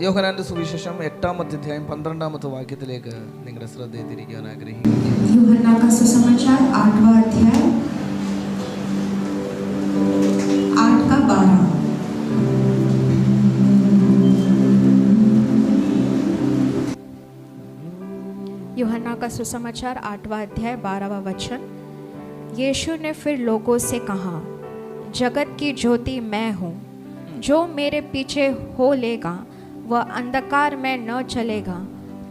യോഹന്നാന്റെ സുവിശേഷം 8-ാമത്തെ അധ്യായം 12-ാമത്തെ വാക്യത്തിലേക്ക് നിങ്ങളുടെ ശ്രദ്ധയെ തിരിക്കാൻ ആഗ്രഹിക്കുന്നു. यूहन्ना का सुसमाचार 8वां अध्याय 8 का 12। यूहन्ना का सुसमाचार 8वां अध्याय 12वां वचन। यीशु ने फिर लोगों से कहा, जगत की ज्योति मैं हूँ। जो मेरे पीछे हो लेगा वह अंधकार में न चलेगा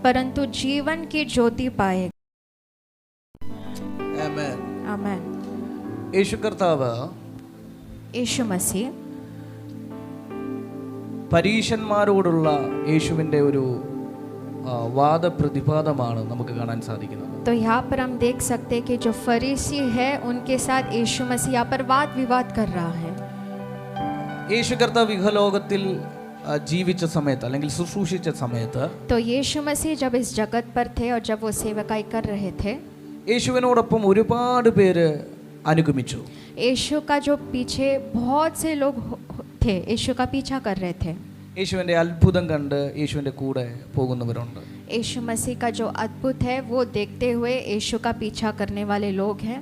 परंतु जीवन की ज्योति पाएगा। ആമേൻ. आमेन। യേശു കർത്താവ് यीशु मसीह പരീശന്മാരോടുള്ള യേശുവിൻ്റെ ഒരു വാദപ്രതിവാദമാണ് നമുക്ക് കാണാൻ സാധിക്കുന്നത്. तो यहाँ पर हम देख सकते हैं कि जो फरीसी है उनके साथ यीशु मसीह यहाँ पर वाद विवाद कर रहा है। യേശു കർത്താവ് ഇഹലോകത്തിൽ ജീവിച്ച സമയത്ത് അല്ലെങ്കിൽ ശുശ്രൂഷിച്ച സമയത്ത് तो यीशु मसीह जब इस जगत पर थे और जब वो सेवकाई कर रहे थे, യേശുവിനോടൊപ്പം ഒരുപാട് പേര് അനുഗമിച്ചു. यीशु का जो पीछे बहुत से लोग थे, यीशु का पीछा कर रहे थे। യേശുവിൻ്റെ അത്ഭുതം കണ്ട് യേശുവിൻ്റെ കൂടെ പോകുന്നവരുണ്ട്. यीशु मसीह का जो अद्भुत है वो देखते हुए यीशु का पीछा करने वाले लोग हैं।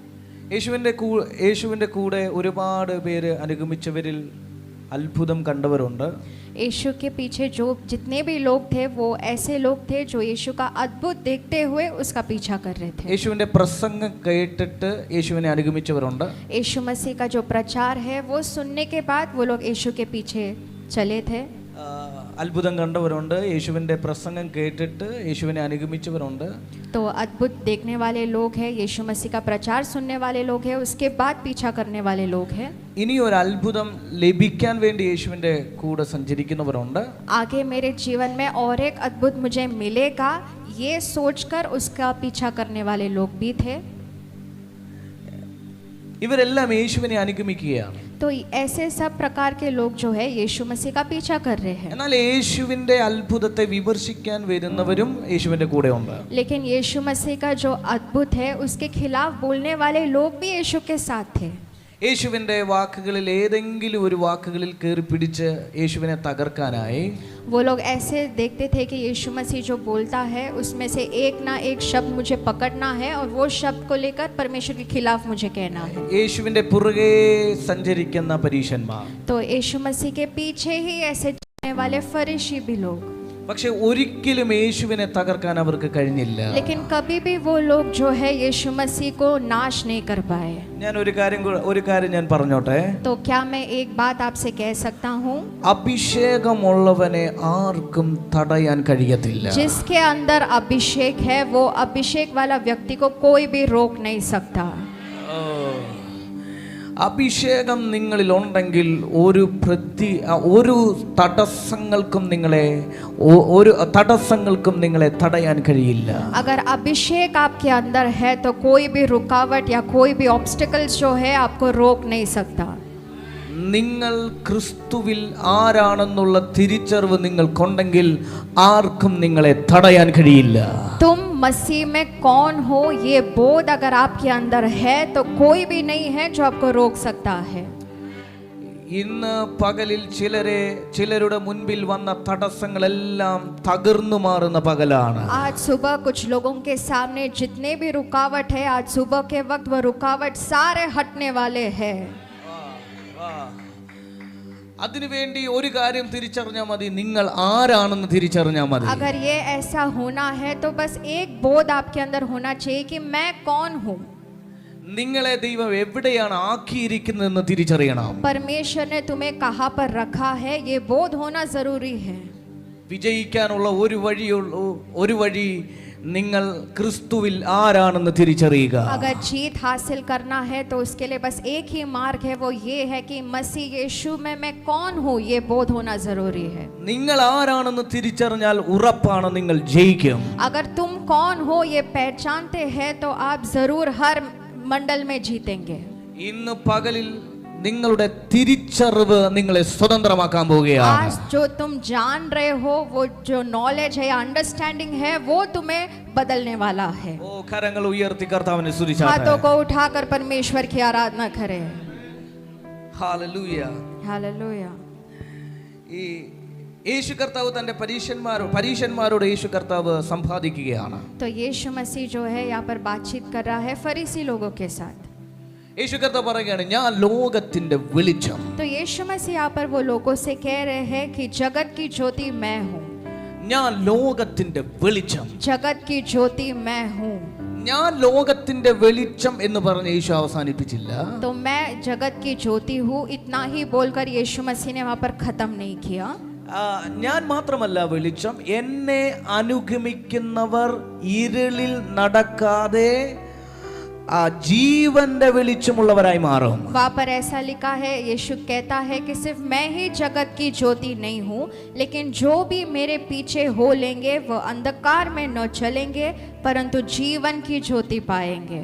യേശുവിൻ്റെ കൂടെ ഒരുപാട് പേര് അനുഗമിച്ചവരിൽ അത്ഭുതം കണ്ടവരുണ്ട്. यीशु के पीछे जो जितने भी लोग थे वो ऐसे लोग थे जो यीशु का अद्भुत देखते हुए उसका पीछा कर रहे थे। യേശുവിൻ്റെ പ്രസംഗം കേട്ടിട്ട് യേശുവിനെ അനുഗമിച്ചവരുണ്ട്. यीशु मसीह का जो प्रचार है वो सुनने के बाद वो लोग यीशु के पीछे चले थे। അത്ഭുതം കണ്ടവരുണ്ട്. യേശുവിൻ്റെ പ്രസംഗം കേട്ടിട്ട് യേശുവിനെ അനുഗമിച്ചവരുണ്ട്. तो अद्भुत देखने वाले लोग हैं, यीशु मसीह का प्रचार सुनने वाले लोग हैं, उसके बाद पीछा करने वाले लोग हैं। ഇനി ഒരു അത്ഭുതം ലഭിക്കാൻ വേണ്ടി യേശുവിൻ്റെ കൂടെ സഞ്ചരിക്കുന്നവരുണ്ട്. आगे मेरे जीवन में और एक अद्भुत मुझे मिलेगा ये सोचकर उसका पीछा करने वाले लोग भी थे। ഇവരെല്ലാം യേശുവിനെ അനുഗമിക്കുകയാണ്. तो ऐसे सब प्रकार के लोग जो है यीशु मसीह का पीछा कर रहे हैं। എന്നാൽ യേശുവിൻ്റെ അത്ഭുതത്തെ വിമർശിക്കാൻ വരുന്നവരും യേശുവിൻ്റെ കൂടെ ഉണ്ട്. लेकिन यीशु मसीह का जो अद्भुत है उसके खिलाफ बोलने वाले लोग भी यीशु के साथ थे। യേശുവിൻ്റെ വാക്കുകളിൽ ഏതെങ്കിലും ഒരു വാക്കുകളിൽ കയറി പിടിച്ച് യേശുവിനെ തകർക്കാനായി वो लोग ऐसे देखते थे कि यीशु मसीह जो बोलता है उसमें से एक ना एक शब्द मुझे पकड़ना है और वो शब्द को लेकर परमेश्वर के खिलाफ मुझे कहना है। യേശുവിൻ്റെ പുറകെ സഞ്ചരിക്കുന്ന പരീശന്മാർ, तो यीशु मसीह के पीछे ही ऐसे चलने वाले फरीसी भी लोग, പക്ഷെ ഒരിക്കലും യേശുവിനെ തകർക്കാൻ അവർക്ക് കഴിഞ്ഞില്ല. लेकिन कभी भी वो लोग जो है यीशु मसीह को नाश नहीं कर पाए। ഞാൻ ഒരു കാര്യം ഞാൻ പറഞ്ഞോട്ടെ. तो क्या मैं एक बात आपसे कह सकता हूँ? അഭിഷേകമുള്ളവനെ ആർക്കും തടയാൻ കഴിയത്തില്ല. जिसके अंदर अभिषेक है वो अभिषेक वाला व्यक्ति को कोई भी रोक नहीं सकता। അഭിഷേകം നിങ്ങളിൽ ഉണ്ടെങ്കിൽ ഒരു തടസ്സങ്ങൾക്കും നിങ്ങളെ തടയാൻ കഴിയില്ല. अगर अभिषेक आपके अंदर है तो कोई भी रुकावट या कोई भी ऑब्स्टिकल्स जो है आपको रोक नहीं सकता। നിങ്ങൾ ക്രിസ്തുവിൽ ആരാണെന്നുള്ള തിരിച്ചറിവ് നിങ്ങൾക്കുണ്ടെങ്കിൽ ആർക്കും നിങ്ങളെ തടയാൻ കഴിയില്ല. तुम मसीह में कौन हो ये बोध अगर आपके अंदर है तो कोई भी नहीं है जो आपको रोक सकता है। ഇന്ന് പകലിൽ ചിലരുടെ മുൻപിൽ വന്ന തടസ്സങ്ങളെല്ലാം തകർന്നു മാറുന്ന പകലാണ്. आज सुबह कुछ लोगों के सामने जितने भी रुकावट है आज सुबह के वक्त वो रुकावट सारे हटने वाले हैं। അതിനുവേണ്ടി ഒരു കാര്യം തിരിച്ചറിഞ്ഞാൽ മതി, നിങ്ങൾ ആരാണെന്ന് തിരിച്ചറിഞ്ഞാൽ മതി. अगर ये ऐसा होना है तो बस एक बोध आपके अंदर होना चाहिए कि मैं कौन हूँ। നിങ്ങളെ ദൈവം എവിടെയാണ് ആക്കിയിരിക്കുന്നതെന്ന് തിരിച്ചറിയണം. परमेश्वर ने तुम्हें कहाँ पर रखा है ये बोध होना जरूरी है। വിജയിക്കാനുള്ള ഒരു വഴി നിങ്ങൾ ക്രിസ്തുവിൽ ആരാണെന്ന് തിരിച്ചറിയുക. अगर जीत हासिल करना है तो उसके लिए बस एक ही मार्ग है, वो ये है कि मसीह यीशु में मैं कौन हूँ ये बोध होना जरूरी है। നിങ്ങൾ ആരാണെന്ന് തിരിച്ചറിഞ്ഞാൽ ഉറപ്പാണ് നിങ്ങൾ ജയിക്കും. अगर तुम कौन हो ये पहचानते हैं तो आप जरूर हर मंडल में जीतेंगे। ഇന്ന് പകലിൽ നിങ്ങളുടെ തിരിച്ചറിവ് നിങ്ങളെ സ്വതന്ത്രമാക്കാൻ പോവുകയാണ്. आज जो तुम जान रहे हो वो जो नॉलेज है या अंडरस्टैंडिंग है वो तुम्हें बदलने वाला है। ഓ കരങ്ങൾ ഉയർത്തി കർത്താവിനെ സ്തുതിച്ചാട്ടെ. हाथों को उठाकर परमेश्वर की आराधना करें। ഹല്ലേലൂയ. हालेलुया। ഈ യേശു കർത്താവ് തന്റെ പരീശന്മാരോട് യേശു കർത്താവ് സംവാദിക്കുകയാണ്. तो यीशु मसीह जो है यहाँ पर बातचीत कर रहा है फरीसी लोगों के साथ. യേശു കർത്താവ് പറയുകയാണ്, ഞാൻ ലോകത്തിന്റെ വെളിച്ചം. तो यीशु मसीह यहाँ पर वो लोगों से कह रहे हैं कि जगत की ज्योति मैं हूँ. ഞാൻ ലോകത്തിന്റെ വെളിച്ചം. जगत की ज्योति मैं हूँ. ഞാൻ ലോകത്തിന്റെ വെളിച്ചം എന്ന് പറഞ്ഞ് യേശു അവസാനിപ്പിച്ചില്ല. तो मैं जगत की ज्योति हूँ इतना ही बोलकर यीशु मसीह ने वहाँ पर खत्म नहीं किया. ഞാൻ മാത്രമല്ല വെളിച്ചം, എന്നെ അനുഗമിക്കുന്നവർ ഇരുളിൽ നടക്കാതെ ജീവന്റെ വെളിച്ചമുള്ളവരായി മാറും. वहाँ पर ऐसा लिखा है, यीशु कहता है कि सिर्फ मैं ही जगत की ज्योति नहीं हूँ, लेकिन जो भी मेरे पीछे हो लेंगे वो अंधकार में न चलेंगे परंतु जीवन की ज्योति पाएंगे.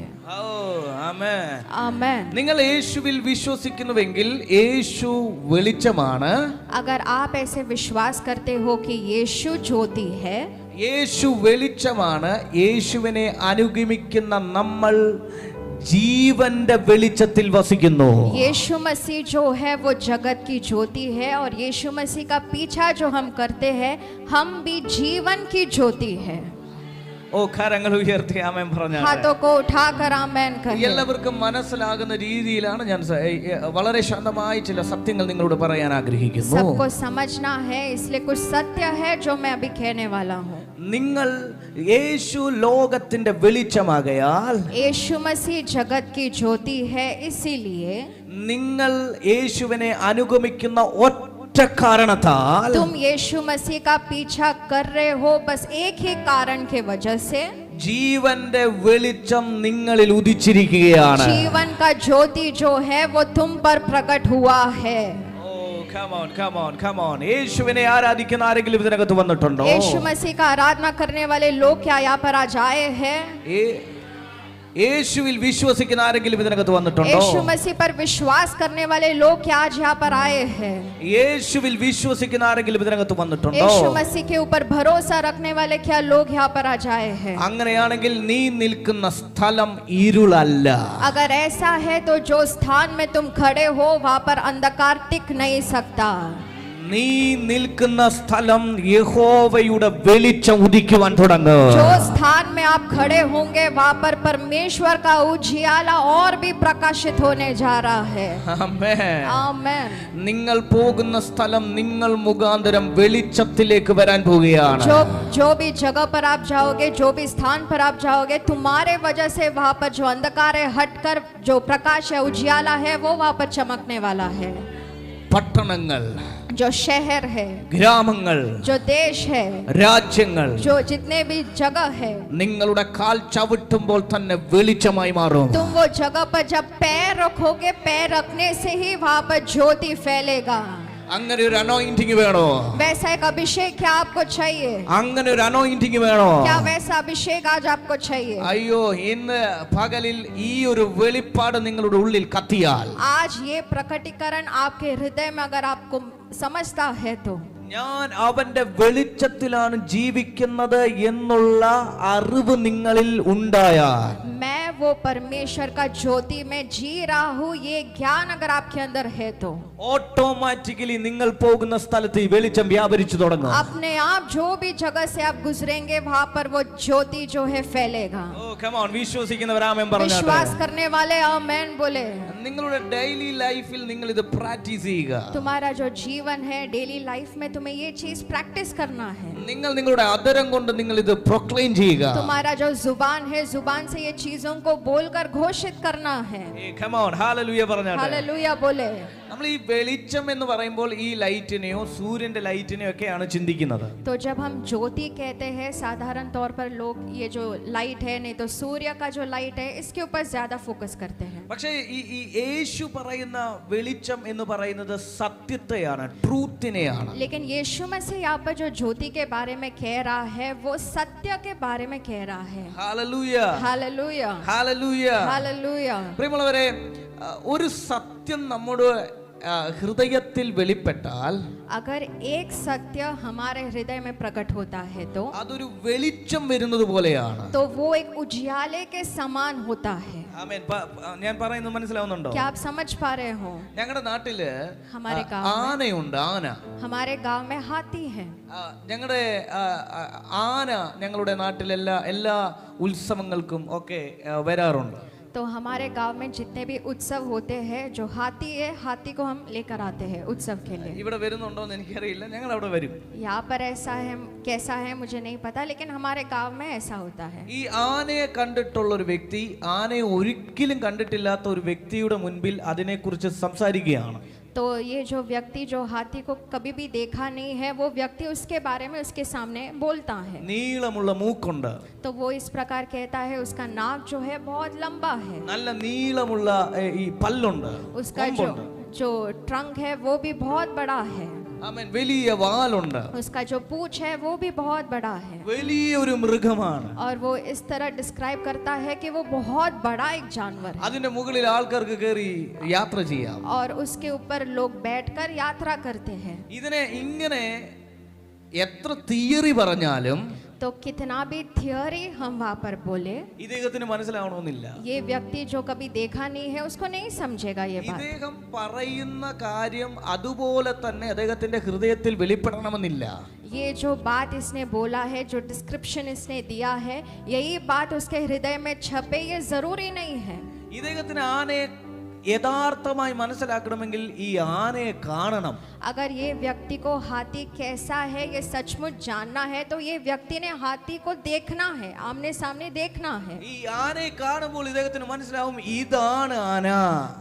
आमेन. നിങ്ങൾ യേശുവിൽ വിശ്വസിക്കുന്നുവെങ്കിൽ യേശു വെളിച്ചമാണ്. अगर आप ऐसे विश्वास करते हो कि यीशु ज्योति है, യേശു വെളിച്ചമാണ്, യേശുവിനെ അനുഗമിക്കുന്ന നമ്മൾ ജീവന്റെ വെളിച്ചത്തിൽ വസിക്കുന്നു. यीशु मसीह जो है वो जगत की ज्योति है और यीशु मसीह का पीछा जो हम करते हैं हम भी जीवन की ज्योति है. ഓ കരങ്ങൾ ഉയർത്തി ആമേൻ പറഞ്ഞാൽ हाथों को उठाकर आमेन कहें. എല്ലാവർക്കും മനസ്സിലാകുന്ന രീതിയിലാണ് ഞാൻ വളരെ ശാന്തമായി ചില സത്യങ്ങൾ നിങ്ങളോട് പറയാൻ ആഗ്രഹിക്കുന്നു. सबको समझना है इसलिए कुछ सत्य है जो मैं अभी कहने वाला हूँ. നിങ്ങൾ യേശു ലോകത്തിന്റെ വെളിച്ചമാകയാൽ, यीशु मसीह जगत की ज्योति है, इसीलिए നിങ്ങൾ യേശുവിനെ അനുഗമിക്കുന്ന ഒറ്റ കാരണത്താൽ, तुम यीशु मसीह का पीछा कर रहे हो बस एक ही कारण के वजह से ജീവന്റെ വെളിച്ചം നിങ്ങളിൽ ഉദിച്ചിരിക്കുകയാണ്. जीवन का ज्योति जो है वो तुम पर प्रकट हुआ है. Come on. യേശുവിനെ ആരാധിക്കുന്ന ആരെങ്കിലും ഇതിനകത്ത് വന്നിട്ടുണ്ടോ? यीशु मसीह का आराधना करने वाले लोग क्या यहाँ पर आज आए हैं? യേശുവിൽ വിശ്വസിക്കുന്ന ആരെങ്കിലും ഇതിനകത്ത് വന്നിട്ടുണ്ടോ? यीशु मसीह पर विश्वास करने वाले लोग क्या आज यहाँ पर आए हैं? യേശുവിൽ വിശ്വസിക്കുന്ന ആരെങ്കിലും ഇതിനകത്ത് വന്നിട്ടുണ്ടോ? यीशु मसीह के ऊपर भरोसा रखने वाले क्या लोग यहाँ पर आज आए हैं? അങ്ങനെയാണെങ്കിൽ നീ നിൽക്കുന്ന സ്ഥലം ഇരുളല്ല. अगर ऐसा है तो जो स्थान में तुम खड़े हो वहाँ पर अंधकार टिक नहीं सकता. നീ നിൽക്കുന്ന സ്ഥലം യഹോവയുടെ വെളിച്ചം ഉദിക്കുവാൻ തുടങ്ങും. जो स्थान में आप खड़े होंगे वहाँ पर परमेश्वर का उजियाला और भी प्रकाशित होने जा रहा है. ആമേൻ. आमेन. നിങ്ങൾ പോകുന്ന സ്ഥലം നിങ്ങൾ മുഖാന്തരം വെളിച്ചത്തിലേക്ക് വരാൻ പോവുകയാണ്. जो भी जगह पर आप जाओगे, जो भी स्थान पर आप जाओगे, तुम्हारे वजह से वहाँ पर जो अंधकार है हटकर जो प्रकाश है, उजियाला है, वो वहाँ पर चमकने वाला है. പട്ടണങ്ങൾ, जो शहर है, ഗ്രാമങ്ങൾ, जो देश है, രാജ്യങ്ങൾ, जो जितने भी जगह है, നിങ്ങളുടെ കാൽ ചവിട്ടുമ്പോൾ തന്നെ വെളിച്ചമായി മാറും. तुम वो जगह पर जब पैर रखोगे, पैर रखने से ही वहाँ पर ज्योति फैलेगा. അങ്ങനെ ഒരു അനോയിന്റിംഗ് വേണോ? वैसा एक अभिषेक क्या आपको चाहिए? അങ്ങനെ ഒരു അനോയിന്റിംഗ് വേണോ? क्या वैसा अभिषेक आज आपको चाहिए? അയ്യോ, ഇന്ന് പകലിൽ ഈ ഒരു വെളിപ്പാട് നിങ്ങളുടെ ഉള്ളിൽ കത്തിയാൽ, आज ये प्रकटीकरण आपके हृदय में अगर आपको समझता है तो ഞാൻ അവന്റെ വെളിച്ചത്തിലാണ് ജീവിക്കുന്നത് എന്നുള്ള അറിവ് നിങ്ങളിൽ ഉണ്ടായാൽ, मैं वो परमेश्वर का ज्योति में जी रहा हूँ, ये ज्ञान अगर आपके अंदर है तो ഓട്ടോമാറ്റിക്കലി നിങ്ങൾ പോകുന്ന സ്ഥലത്ത് ഈ വെളിച്ചം വ്യാപരിച്ചു തുടങ്ങും. अपने आप जो भी जगह से आप गुजरेंगे वहाँ पर वो ज्योति जो है फैलेगा. വിശ്വസിക്കുന്നവർ ആമേൻ പറഞ്ഞാട്ടെ. विश्वास करने वाले आमेन बोले. നിങ്ങളുടെ ഡെയിലി ലൈഫിൽ നിങ്ങൾ ഇത് പ്രാക്ടീസ് ചെയ്യുക. तुम्हारा जो जीवन है डेली लाइफ में तुम्हें ये चीज प्रैक्टिस करना है. നിങ്ങൾ നിങ്ങളുടെ അധരം കൊണ്ട് നിങ്ങൾ ഇത് പ്രൊക്ലെയിം ചെയ്യുക. तुम्हारा जो जुबान है, जुबान से ये चीजों को बोलकर घोषित करना है. Come on, hallelujah പറഞ്ഞാട്ടെ. हालेलुया बोले. നമ്മൾ ഈ വെളിച്ചം എന്ന് പറയുമ്പോൾ ഈ ലൈറ്റിനെയോ സൂര്യന്റെ ലൈറ്റിനെയോ ഒക്കെയാണ് ചിന്തിക്കുന്നത്. तो जब हम ज्योति कहते हैं साधारण तौर पर लोग ये जो लाइट है, नहीं तो सूर्य का जो लाइट है, इसके ऊपर ज्यादा फोकस करते हैं. പക്ഷേ ഈ യേശു പറയുന്ന വെളിച്ചം എന്ന് പറയുന്നത് സത്യത്തെയാണ്, ട്രൂത്തിനെയാണ്. लेकिन यीशु मसीह यहाँ पर जो ज्योति के बारे में कह रहा है वो सत्य के बारे में कह रहा है. Hallelujah. हालेलुया. Hallelujah. हालेलुया. പ്രിയമുള്ളവരെ, ഒരു സത്യം നമ്മുടെ ഹൃദയത്തിൽ വെളിപ്പെട്ടാൽ अगर एक सत्य हमारे हृदय में प्रकट होता है तो അതൊരു വെളിച്ചം വരുന്നത് പോലെയാണ്. वो एक उजियाले के समान होता है. ആമേൻ. ഞാൻ പറയുന്നത് മനസ്സിലാവുന്നുണ്ടോ? क्या आप समझ पा रहे हो? ഞങ്ങളുടെ നാട്ടില് हमारे गांव में ആനയുണ്ട്. ആന हमारे गांव में हाथी है. ഞങ്ങളുടെ ആന ഞങ്ങളുടെ നാട്ടിലെല്ലാ എല്ലാ ഉത്സവങ്ങൾക്കും ഒക്കെ വരാറുണ്ട്. तो हमारे गांव में जितने भी उत्सव होते हैं जो हाथी है हाथी को हम लेकर आते हैं उत्सव के लिए. ഇവിടെ വരുന്നുണ്ടോന്ന് എനിക്കറിയില്ല. ഞങ്ങൾ അവിടെ വരും. यहाँ पर ऐसा है कैसा है मुझे नहीं पता लेकिन हमारे गांव में ऐसा होता है. ഈ ആനയെ കണ്ടിട്ടുള്ള ഒരു വ്യക്തി ആനയെ ഒരിക്കലും കണ്ടിട്ടില്ലാത്ത ഒരു വ്യക്തിയുടെ മുൻപിൽ അതിനെക്കുറിച്ച് സംസാരിക്കുകയാണ്. तो ये जो व्यक्ति जो हाथी को कभी भी देखा नहीं है वो व्यक्ति उसके बारे में उसके सामने बोलता है. നീളമുള്ള മൂക്കുണ്ട്. तो वो इस प्रकार कहता है उसका नाक जो है बहुत लंबा है. നല്ല നീളമുള്ള ഈ പല്ലുണ്ട്. उसका जो ट्रंक है वो भी बहुत बड़ा है. ആമേൻ. വലിയ വാലുണ്ട്. उसका जो पूंछ है वो भी बहुत बड़ा है. വലിയൊരു മൃഗമാണ്. और वो इस तरह डिस्क्राइब करता है कि वो बहुत बड़ा एक जानवर है. അതിന്റെ മുകളിൽ ആൾക്കാർക്ക് കയറി യാത്ര ചെയ്യാം. और उसके ऊपर लोग बैठकर यात्रा करते हैं. ഇതിനെ ഇങ്ങനെ എത്ര തിയറി പറഞ്ഞാലും तो कितना भी थियोरी हम वहाँ पर बोले ഇദ്ദേഹത്തിന് മനസ്സിലാവണമെന്നില്ല. ये व्यक्ति जो कभी देखा नहीं है उसको नहीं समझेगा ये बात. ഇദ്ദേഹം പറയുന്ന കാര്യം അതുപോലെ തന്നെ അദ്ദേഹത്തിന്റെ ഹൃദയത്തിൽ വെളിപ്പെടണമെന്നില്ല. ये जो बात इसने बोला है जो डिस्क्रिप्शन इसने दिया है यही बात उसके हृदय में छपे ये जरूरी नहीं है. ഇദ്ദേഹത്തിന് ആനയെ യഥാർത്ഥമായി മനസ്സിലാക്കണമെങ്കിൽ ഈ ആനയെ കാണണം. अगर ये व्यक्ति को हाथी कैसा है ये सचमुच जानना है तो ये व्यक्ति ने हाथी को देखना है आमने सामने देखना है. ഈ ആനയെ കാണുമ്പോൾ ഇദ്ദേഹത്തിന് മനസ്സിലാവും ഇതാണ് ആന.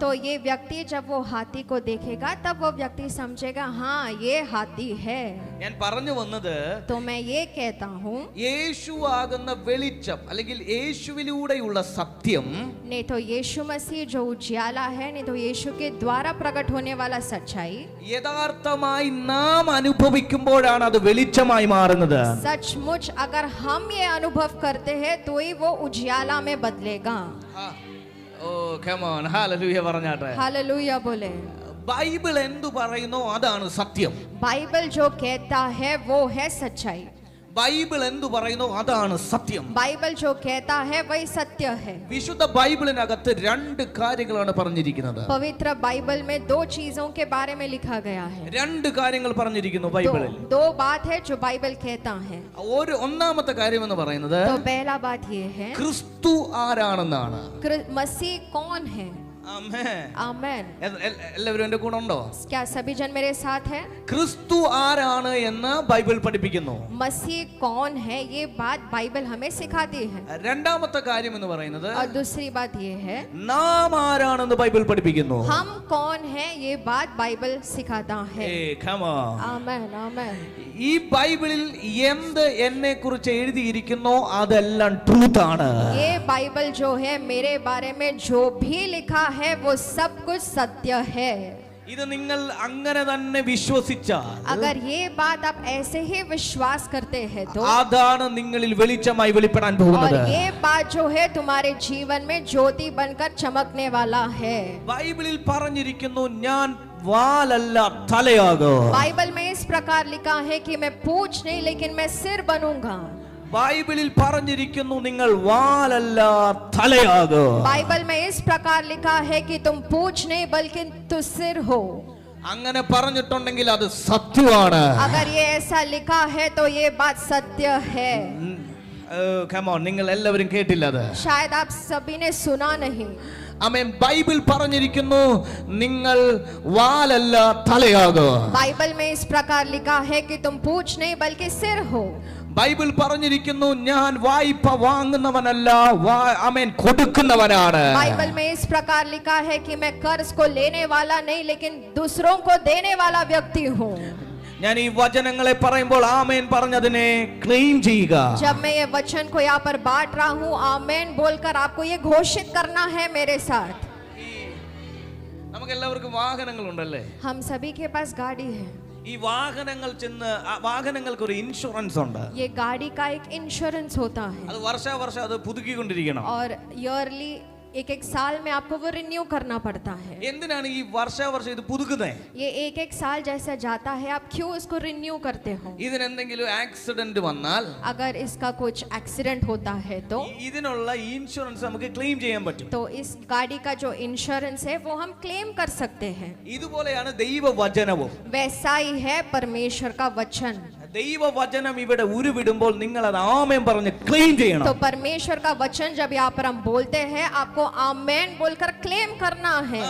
तो ये व्यक्ति जब वो हाथी को देखेगा तब वो व्यक्ति समझेगा हाँ ये हाथी है. ഞാൻ പറഞ്ഞു വന്നത് तो मैं ये कहता हूँ യേശു ആകുന്ന വെളിച്ചം അല്ലെങ്കിൽ യേശുവിലൂടെയുള്ള സത്യം नहीं तो यीशु मसीह जो उजियाला है नहीं तो यीशु के द्वारा प्रकट होने वाला सच्चाई യഥാർത്ഥമായി നാം അനുഭവിക്കുമ്പോഴാണ് അത് വെളിച്ചമായി മാറുന്നത്. सचमुच अगर हम ये अनुभव करते हैं तो ही वो उजियाला में बदलेगा. ഓ come on ഹല്ലേലൂയ പറഞ്ഞാട്ടെ. हालेलुया बोले. ബൈബിൾ എന്തു പറയുന്നോ അതാണ് സത്യം. बाइबल जो कहता है वो है सच्चाई. ബൈബിൾ എന്തു പറയുന്നോ അതാണ് സത്യം. बाइबल जो कहता है वही सत्य है. വിശുദ്ധ ബൈബിളിനകത്ത് രണ്ട് കാര്യങ്ങളാണ് പറഞ്ഞിരിക്കുന്നത്. पवित्र बाइबल में दो चीजों के बारे में लिखा गया है. രണ്ട് കാര്യങ്ങൾ പറഞ്ഞിരിക്കുന്നു दो, ബൈബിളിൽ. दो बात है जो बाइबल कहता है. ഒന്നാമത്തെ കാര്യം എന്ന് പറയുന്നത് तो पहला बात ये है ക്രിസ്തു ആരാണെന്നാണ്. मसीह कौन है. ആമേൻ. आमेन. എല്ലാവരും എന്റെ കൂടെ ഉണ്ടോ? क्या सभी जन मेरे साथ हैं? ക്രിസ്തു ആരാണ് എന്ന് ബൈബിൾ പഠിപ്പിക്കുന്നു. मसीह कौन है ये बात बाइबल हमें सिखाती है. രണ്ടാമത്തെ കാര്യം എന്ന് പറയുന്നത് और दूसरी बात ये है നാം ആരാണെന്ന് ബൈബിൾ പഠിപ്പിക്കുന്നു. हम कौन है ये बात बाइबल सिखाता है. come on. आमेन आमेन. ഈ ബൈബിളിൽ എന്ത് എന്നെ കുറിച്ച് എഴുതിയിരിക്കുന്നോ അതെല്ലാം ട്രൂത്ത് ആണ്. ये बाइबल जो है मेरे बारे में जो भी लिखा है वो सब कुछ सत्य है. ഇത് നിങ്ങൾ അങ്ങനെ തന്നെ വിശ്വസിച്ചാൽ अगर ये बात आप ऐसे ही विश्वास करते हैं तो അതാണ് നിങ്ങളിൽ വെളിച്ചമായി വെളിപ്പെടാൻ പോകുന്നത്. और ये बात जो है तुम्हारे जीवन में ज्योति बनकर चमकने वाला है. ബൈബിളിൽ പറഞ്ഞിരിക്കുന്നു ഞാൻ വാലല്ല തലയാകും. बाइबल में इस प्रकार लिखा है कि मैं पूंछ नहीं लेकिन मैं सिर बनूंगा. ബൈബിളിൽ പറഞ്ഞിരിക്കുന്നു നിങ്ങൾ വാലല്ല തലയാകും. बाइबल में इस प्रकार लिखा है कि तुम पूंछ नहीं बल्कि तुम सिर हो. അങ്ങനെ പറഞ്ഞിട്ടുണ്ടെങ്കിൽ അത് സത്യമാണ്. अगर ये ऐसा लिखा है तो ये बात सत्य है. കമോൺ നിങ്ങൾ എല്ലാവരും കേട്ടില്ല അത്. शायद आप सभी ने सुना नहीं. ആമേൻ. ബൈബിൾ പറഞ്ഞിരിക്കുന്നു നിങ്ങൾ വാലല്ല തലയാകും. बाइबल में इस प्रकार लिखा है कि तुम पूंछ नहीं बल्कि सिर हो. ബൈബിൾ പറഞ്ഞിരിക്കുന്നു ഞാൻ വായ്പ വാങ്ങുന്നവനല്ല ആമേൻ കൊടുക്കുന്നവനാണ്. बाइबल में इस प्रकार लिखा है कि मैं कर्ज को लेने वाला नहीं लेकिन दूसरों को देने वाला व्यक्ति हूँ. ഞാൻ ഈ വചനങ്ങളെ പറയുമ്പോൾ ആമേൻ പറഞ്ഞതിനെ ക്ലെയിം ചെയ്യുക. जब मैं ये वचन को यहाँ पर बांट रहा हूँ आमेन बोलकर आपको ये घोषित करना है मेरे साथ. നമുക്ക് എല്ലാവർക്കും വാഹനങ്ങളുണ്ടല്ലേ? हम सभी के पास गाड़ी है. ഈ വാഹനങ്ങൾ ചെന്ന് വാഹനങ്ങൾക്ക് ഒരു ഇൻഷുറൻസ് ഉണ്ട്. ये गाड़ी का एक इंश्योरेंस होता है അത് വർഷാവർഷം അത് പുതുക്കിക്കൊണ്ടിരിക്കണം. और ईयरली एक एक साल में आपको वो रिन्यू करना पड़ता है। എന്തിനാണ് ഈ വർഷാവർഷം ഇത് പുതുക്കുന്നത്? ये एक एक साल जैसा जाता है, आप क्यों इसको रिन्यू करते हो? ഇതിനെന്തെങ്കിലും ആക്സിഡന്റ് വന്നാൽ अगर इसका कुछ एक्सीडेंट होता है तो ഇതിനുള്ള ഇൻഷുറൻസ് നമുക്ക് ക്ലെയിം ചെയ്യാൻ പറ്റും. इस गाड़ी का जो इंश्योरेंस है वो हम क्लेम कर सकते हैं। ഇതുപോലെയാണ് ദൈവവചനവും. वैसा ही है परमेश्वर का वचन। ദൈവവചനം ഇവിടെ ഉരുവിടുമ്പോൾ നിങ്ങൾ അത് ആമേൻ പറഞ്ഞ് ക്ലെയിം ചെയ്യണം. तो परमेश्वर का वचन जब यहाँ पर हम बोलते हैं, आपको आमेन बोलकर क्लेम करना है।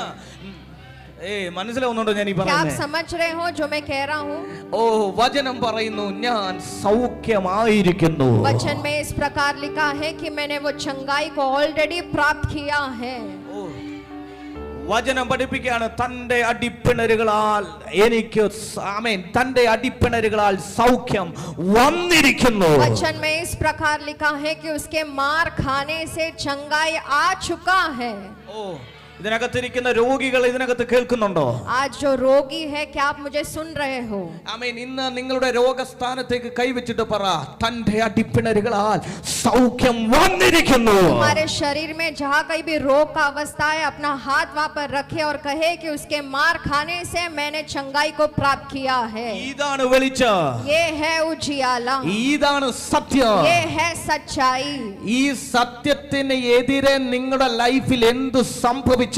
മനസ്സിലാവുന്നുണ്ടോ ഞാൻ ഈ क्या आप പറയുന്നത്? समझ रहे हो जो मैं कह रहा हूँ? ഓ വചനം പറയുന്നു ഞാൻ സൗഖ്യമായിരിക്കുന്നു. वचन में इस प्रकार लिखा है कि मैंने वो चंगाई को ऑलरेडी प्राप्त किया है। വചനം പഠിപ്പിക്കുകയാണ് തന്റെ അടിപ്പിണരുകളാൽ എനിക്ക് ആമേൻ തന്റെ അടിപ്പിണരുകളാൽ സൗഖ്യം വന്നിരിക്കുന്നു. वचन में इस प्रकार लिखा है कि उसके मार खाने से चंगाई आ चुका है। ഓ ഇതിനകത്തിരിക്കുന്ന രോഗികൾ ഇതിനകത്ത് കേൾക്കുന്നുണ്ടോ? आज जो रोगी है, क्या आप मुझे सुन रहे हो? ആമേൻ ഇന്ന് നിങ്ങളുടെ രോഗസ്ഥാനത്തേക്ക് കൈവച്ചിട്ട് പറ തന്റെ അടിപ്പിണരുകളാൽ സൗഖ്യം വന്നിരിക്കുന്നു. हमारे शरीर में जहाँ कहीं भी रोग का अवस्था है, अपना हाथ वहाँ पर रखे और कहे कि उसके मार खाने से मैंने चंगाई को प्राप्त किया है। ഇതാണ് വെളിച്ചം. ये है उजियाला, ഇതാണ് സത്യം. ये है सच्चाई। ഈ സത്യത്തിന് എതിരെ നിങ്ങളുടെ ലൈഫിൽ എന്ത് സംഭവിച്ചാലും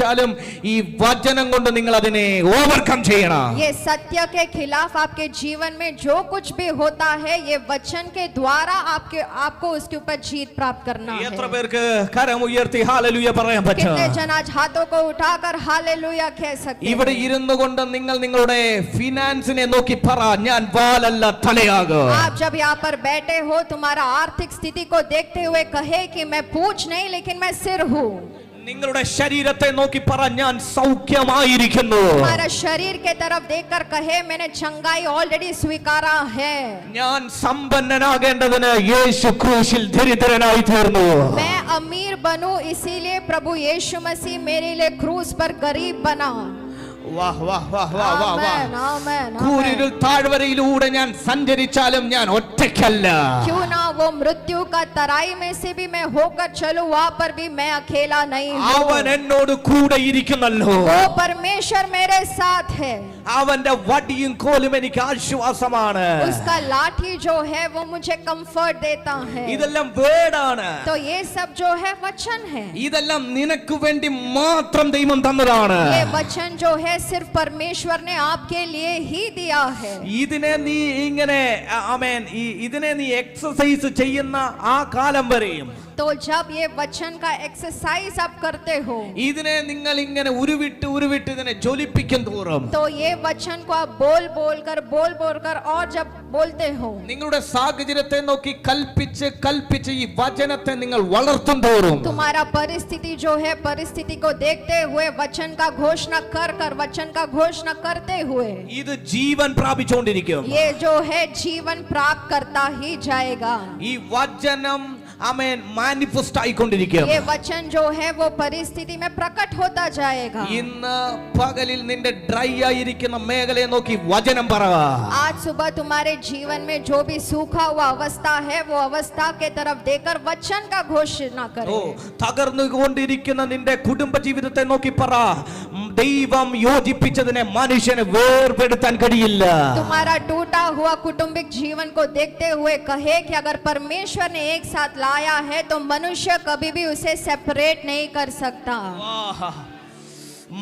ഈ വചനം കൊണ്ട് നിങ്ങൾ അതിനെ ഓവർകം ചെയ്യണം. ये सत्य के खिलाफ आपके जीवन में जो कुछ भी होता है, ये वचन के द्वारा आपको उसके ऊपर जीत प्राप्त करना है। എത്ര പേർക്ക് കരം ഉയർത്തി ഹല്ലേലൂയ പറയാൻ പറ്റും? कितने जन आज हाथों को उठाकर हालेलुया कह सकते ഇവിടെ हैं? ഇരുന്നു കൊണ്ട് നിങ്ങൾ നിങ്ങളുടെ ഫിനാൻസിനെ നോക്കി പറ ഞാൻ വാലല്ല തലയാകും. आप जब यहाँ पर बैठे हो, तुम्हारा आर्थिक स्थिति को देखते हुए कहे कि मैं पूंछ नहीं लेकिन मैं सिर हूँ। നിങ്ങളുടെ ശരീരത്തെ നോക്കി പറ ഞാൻ സൗഖ്യമായിരിക്കുന്നു. तुम्हारा शरीर के तरफ देखकर कहे मैंने चंगाई ऑलरेडी स्वीकारा है। ഞാൻ സമ്പന്നനാകേണ്ടതിന് യേശു ക്രൂശിൽ ദരിദ്രനായി തീർന്നു. मैं अमीर बनूं, इसीलिए प्रभु यीशु मसीह मेरे लिए क्रूस पर गरीब बना। വാഹ് വാഹ് വാഹ് വാഹ് വാഹ് വാഹ്. आमेन, आमेन, കൂരിരുൾ आमेन। താഴ്വരയിലൂടെ ഞാൻ സഞ്ചരിച്ചാലും ഞാൻ ഒറ്റയ്ക്കല്ല. क्यों ना वो मृत्यु का तराई में से भी मैं होकर चलूं, वहाँ पर भी मैं अकेला नहीं അവൻ हूँ। എന്നോട് കൂടെ ഇരിക്കുന്നല്ലോ. वो परमेश्वर मेरे साथ है। അവന്റെ വടിയും കോലും എനിക്ക് ആശ്വാസമാണ്. उसका लाठी जो है वो मुझे कंफर्ट देता है। ഇതെല്ലാം വേടാണ്. तो ये सब जो है वचन है। ഇതെല്ലാം നിനക്ക് വേണ്ടി മാത്രം ദൈവം തന്നതാണ്. ये वचन जो है सिर्फ परमेश्वर ने आपके लिए ही दिया है। ഇതിനെ നീ ഇങ്ങനെ ആമേൻ ഇതിനെ നീ എക്സസൈസ് ചെയ്യുന്ന ആ കാലം വരെയും तो जब ये वचन का एक्सरसाइज आप करते हो, ഇതിനെ നിങ്ങൾ ഇങ്ങനെ ഉരുവിട്ട് ഇതിനെ ജ്വലിപ്പിക്കും തോറും तो ये वचन को आप बोल कर और जब बोलते हो, നിങ്ങളുടെ സാഹചര്യത്തെ നോക്കി കൽപ്പിച്ച് ഈ വചനത്തെ നിങ്ങൾ വളർത്തും തോറും तुम्हारा परिस्थिति जो है, परिस्थिति को देखते हुए वचन का घोषणा कर वचन का घोषणा करते हुए ഇത് ജീവൻ പ്രാപിച്ചുകൊണ്ടിരിക്കും. ये जो है जीवन प्राप्त करता ही जाएगा। ഈ വചനം ആമേൻ മാനിഫെസ്റ്റ് ആയിക്കൊണ്ടിരിക്കും. ये वचन जो है वो परिस्थिति में प्रकट होता जाएगा। ഇന്ന് പകലിൽ നിന്റെ ഡ്രൈ ആയിരിക്കുന്ന മേഖലയെ നോക്കി വചനം പറ. आज सुबह तुम्हारे जीवन में जो भी सूखा हुआ अवस्था है, वो अवस्था के तरफ देखकर वचन का घोषणा ഓ करो। തകർന്നുകൊണ്ടിരിക്കുന്ന നിന്റെ കുടുംബ ജീവിതത്തെ നോക്കി പറ ദൈവം യോജിപ്പിച്ചതിനെ മനുഷ്യന് വേർപെടുത്താൻ കഴിയില്ല. तुम्हारा टूटा हुआ कुटुंबिक जीवन को देखते हुए कहे कि अगर परमेश्वर ने एक साथ लाया है तो मनुष्य कभी भी उसे सेपरेट नहीं कर सकता। ആഹാ.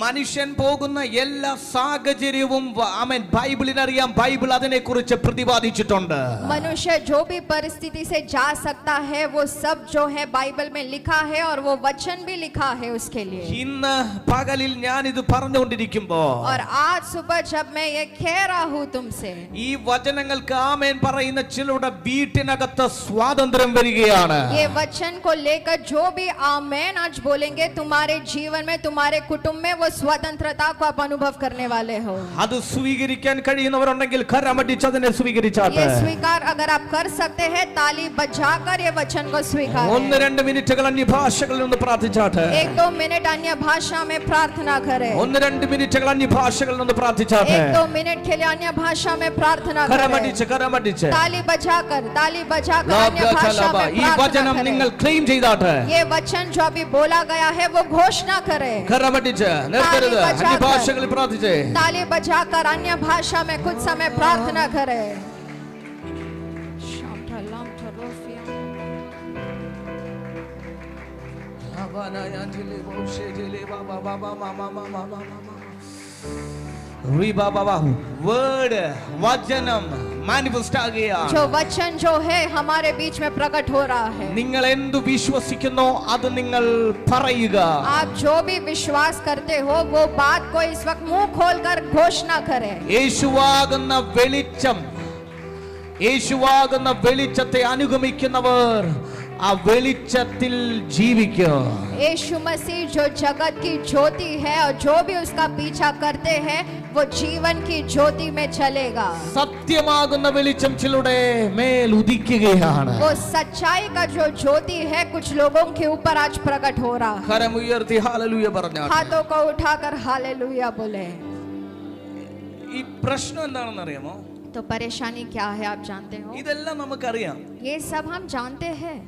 മനുഷ്യൻ പോകുന്ന എല്ലാ സാഹചര്യവും ആമേൻ ബൈബിളിനറിയാം. ബൈബിൾ അതിനെക്കുറിച്ച് പ്രതിപാദിച്ചിട്ടുണ്ട്. मनुष्य जो भी परिस्थिति से जा सकता है, वो सब जो है बाइबल में लिखा है और वो वचन भी लिखा है उसके लिए। ഇന്ന് പകലിൽ ഞാൻ ഇത് പറഞ്ഞുകൊണ്ടിരിക്കുമ്പോ और आज सुबह जब मैं ये कह रहा हूँ तुमसे, ഈ വചനങ്ങൾക്ക് ആമേൻ പറയുന്ന ചിലരുടെ വീട്ടിനകത്ത് സ്വാതന്ത്ര്യം വരികയാണ്. ये वचन को लेकर जो भी आमेन आज बोलेंगे, तुम्हारे जीवन में, तुम्हारे कुटुंब में वो वो स्वतंत्रता को आप अनुभव करने वाले हो। അത് സ്വീകരിക്കാൻ കഴിയുന്നവരുണ്ടെങ്കിൽ കരമടിച്ച് അതിനെ സ്വീകരിച്ചാട്ടെ. ये स्वीकार अगर आप कर सकते हैं, ताली बजाकर ये वचन को स्वीकार। 1-2 മിനിറ്റുകൾ അന്യഭാഷകളിൽ നിന്ന് പ്രാർത്ഥിച്ചാട്ടെ. 1-2 मिनट अन्य भाषा में प्रार्थना करें। 1-2 മിനിറ്റുകൾ അന്യഭാഷകളിൽ നിന്ന് പ്രാർത്ഥിച്ചാട്ടെ. 1-2 मिनट के लिए अन्य भाषा में प्रार्थना करें। കരമടിച്ച് ताली बजाकर अन्य भाषा में ഈ വചനം प्रार्थना നിങ്ങൾ करें। ക്ലെയിം ചെയ്താട്ടെ. ये वचन जो अभी बोला गया है वो घोषणा करें। കരമടിച്ച് നിർത്തരുത്. അന്യഭാഷകളിൽ പ്രാർത്ഥിച്ചേ. ताली बजाकर अन्य भाषा में कुछ समय प्रार्थना करें। വേർഡ് വചനം മാനിഫെസ്റ്റ് ആകുകയാണ്. जो वचन जो है हमारे बीच में प्रकट हो रहा है। നിങ്ങൾ എന്തു വിശ്വസിക്കുന്നോ അത് നിങ്ങൾ പറയുക. आप जो भी विश्वास करते हो वो बात को इस वक्त मुंह खोलकर घोषणा करें। യേശുവാകുന്ന വെളിച്ചത്തെ അനുഗമിക്കുന്നവർ ആ വെളിച്ചത്തിൽ ജീവിക്കും. यीशु मसीह जो जगत की ज्योति है और जो भी उसका पीछा करते हैं वो जीवन की ज्योति में चलेगा। സത്യമാകുന്ന വെളിച്ചം ചിലരുടെ മേൽ ഉദിക്കുകയാണ്. वो सच्चाई का जो ज्योति है कुछ लोगों के ऊपर आज प्रकट हो रहा है। കരമുയർത്തി ഹല്ലേലൂയ പറഞ്ഞാൽ हाथों को उठाकर हालेलुया बोले। ഈ പ്രശ്നം എന്താണെന്ന് അറിയാമോ? तो परेशानी क्या है आप जानते हो? ഇതെല്ലാം നമുക്കറിയാം. ये सब हम जानते हैं।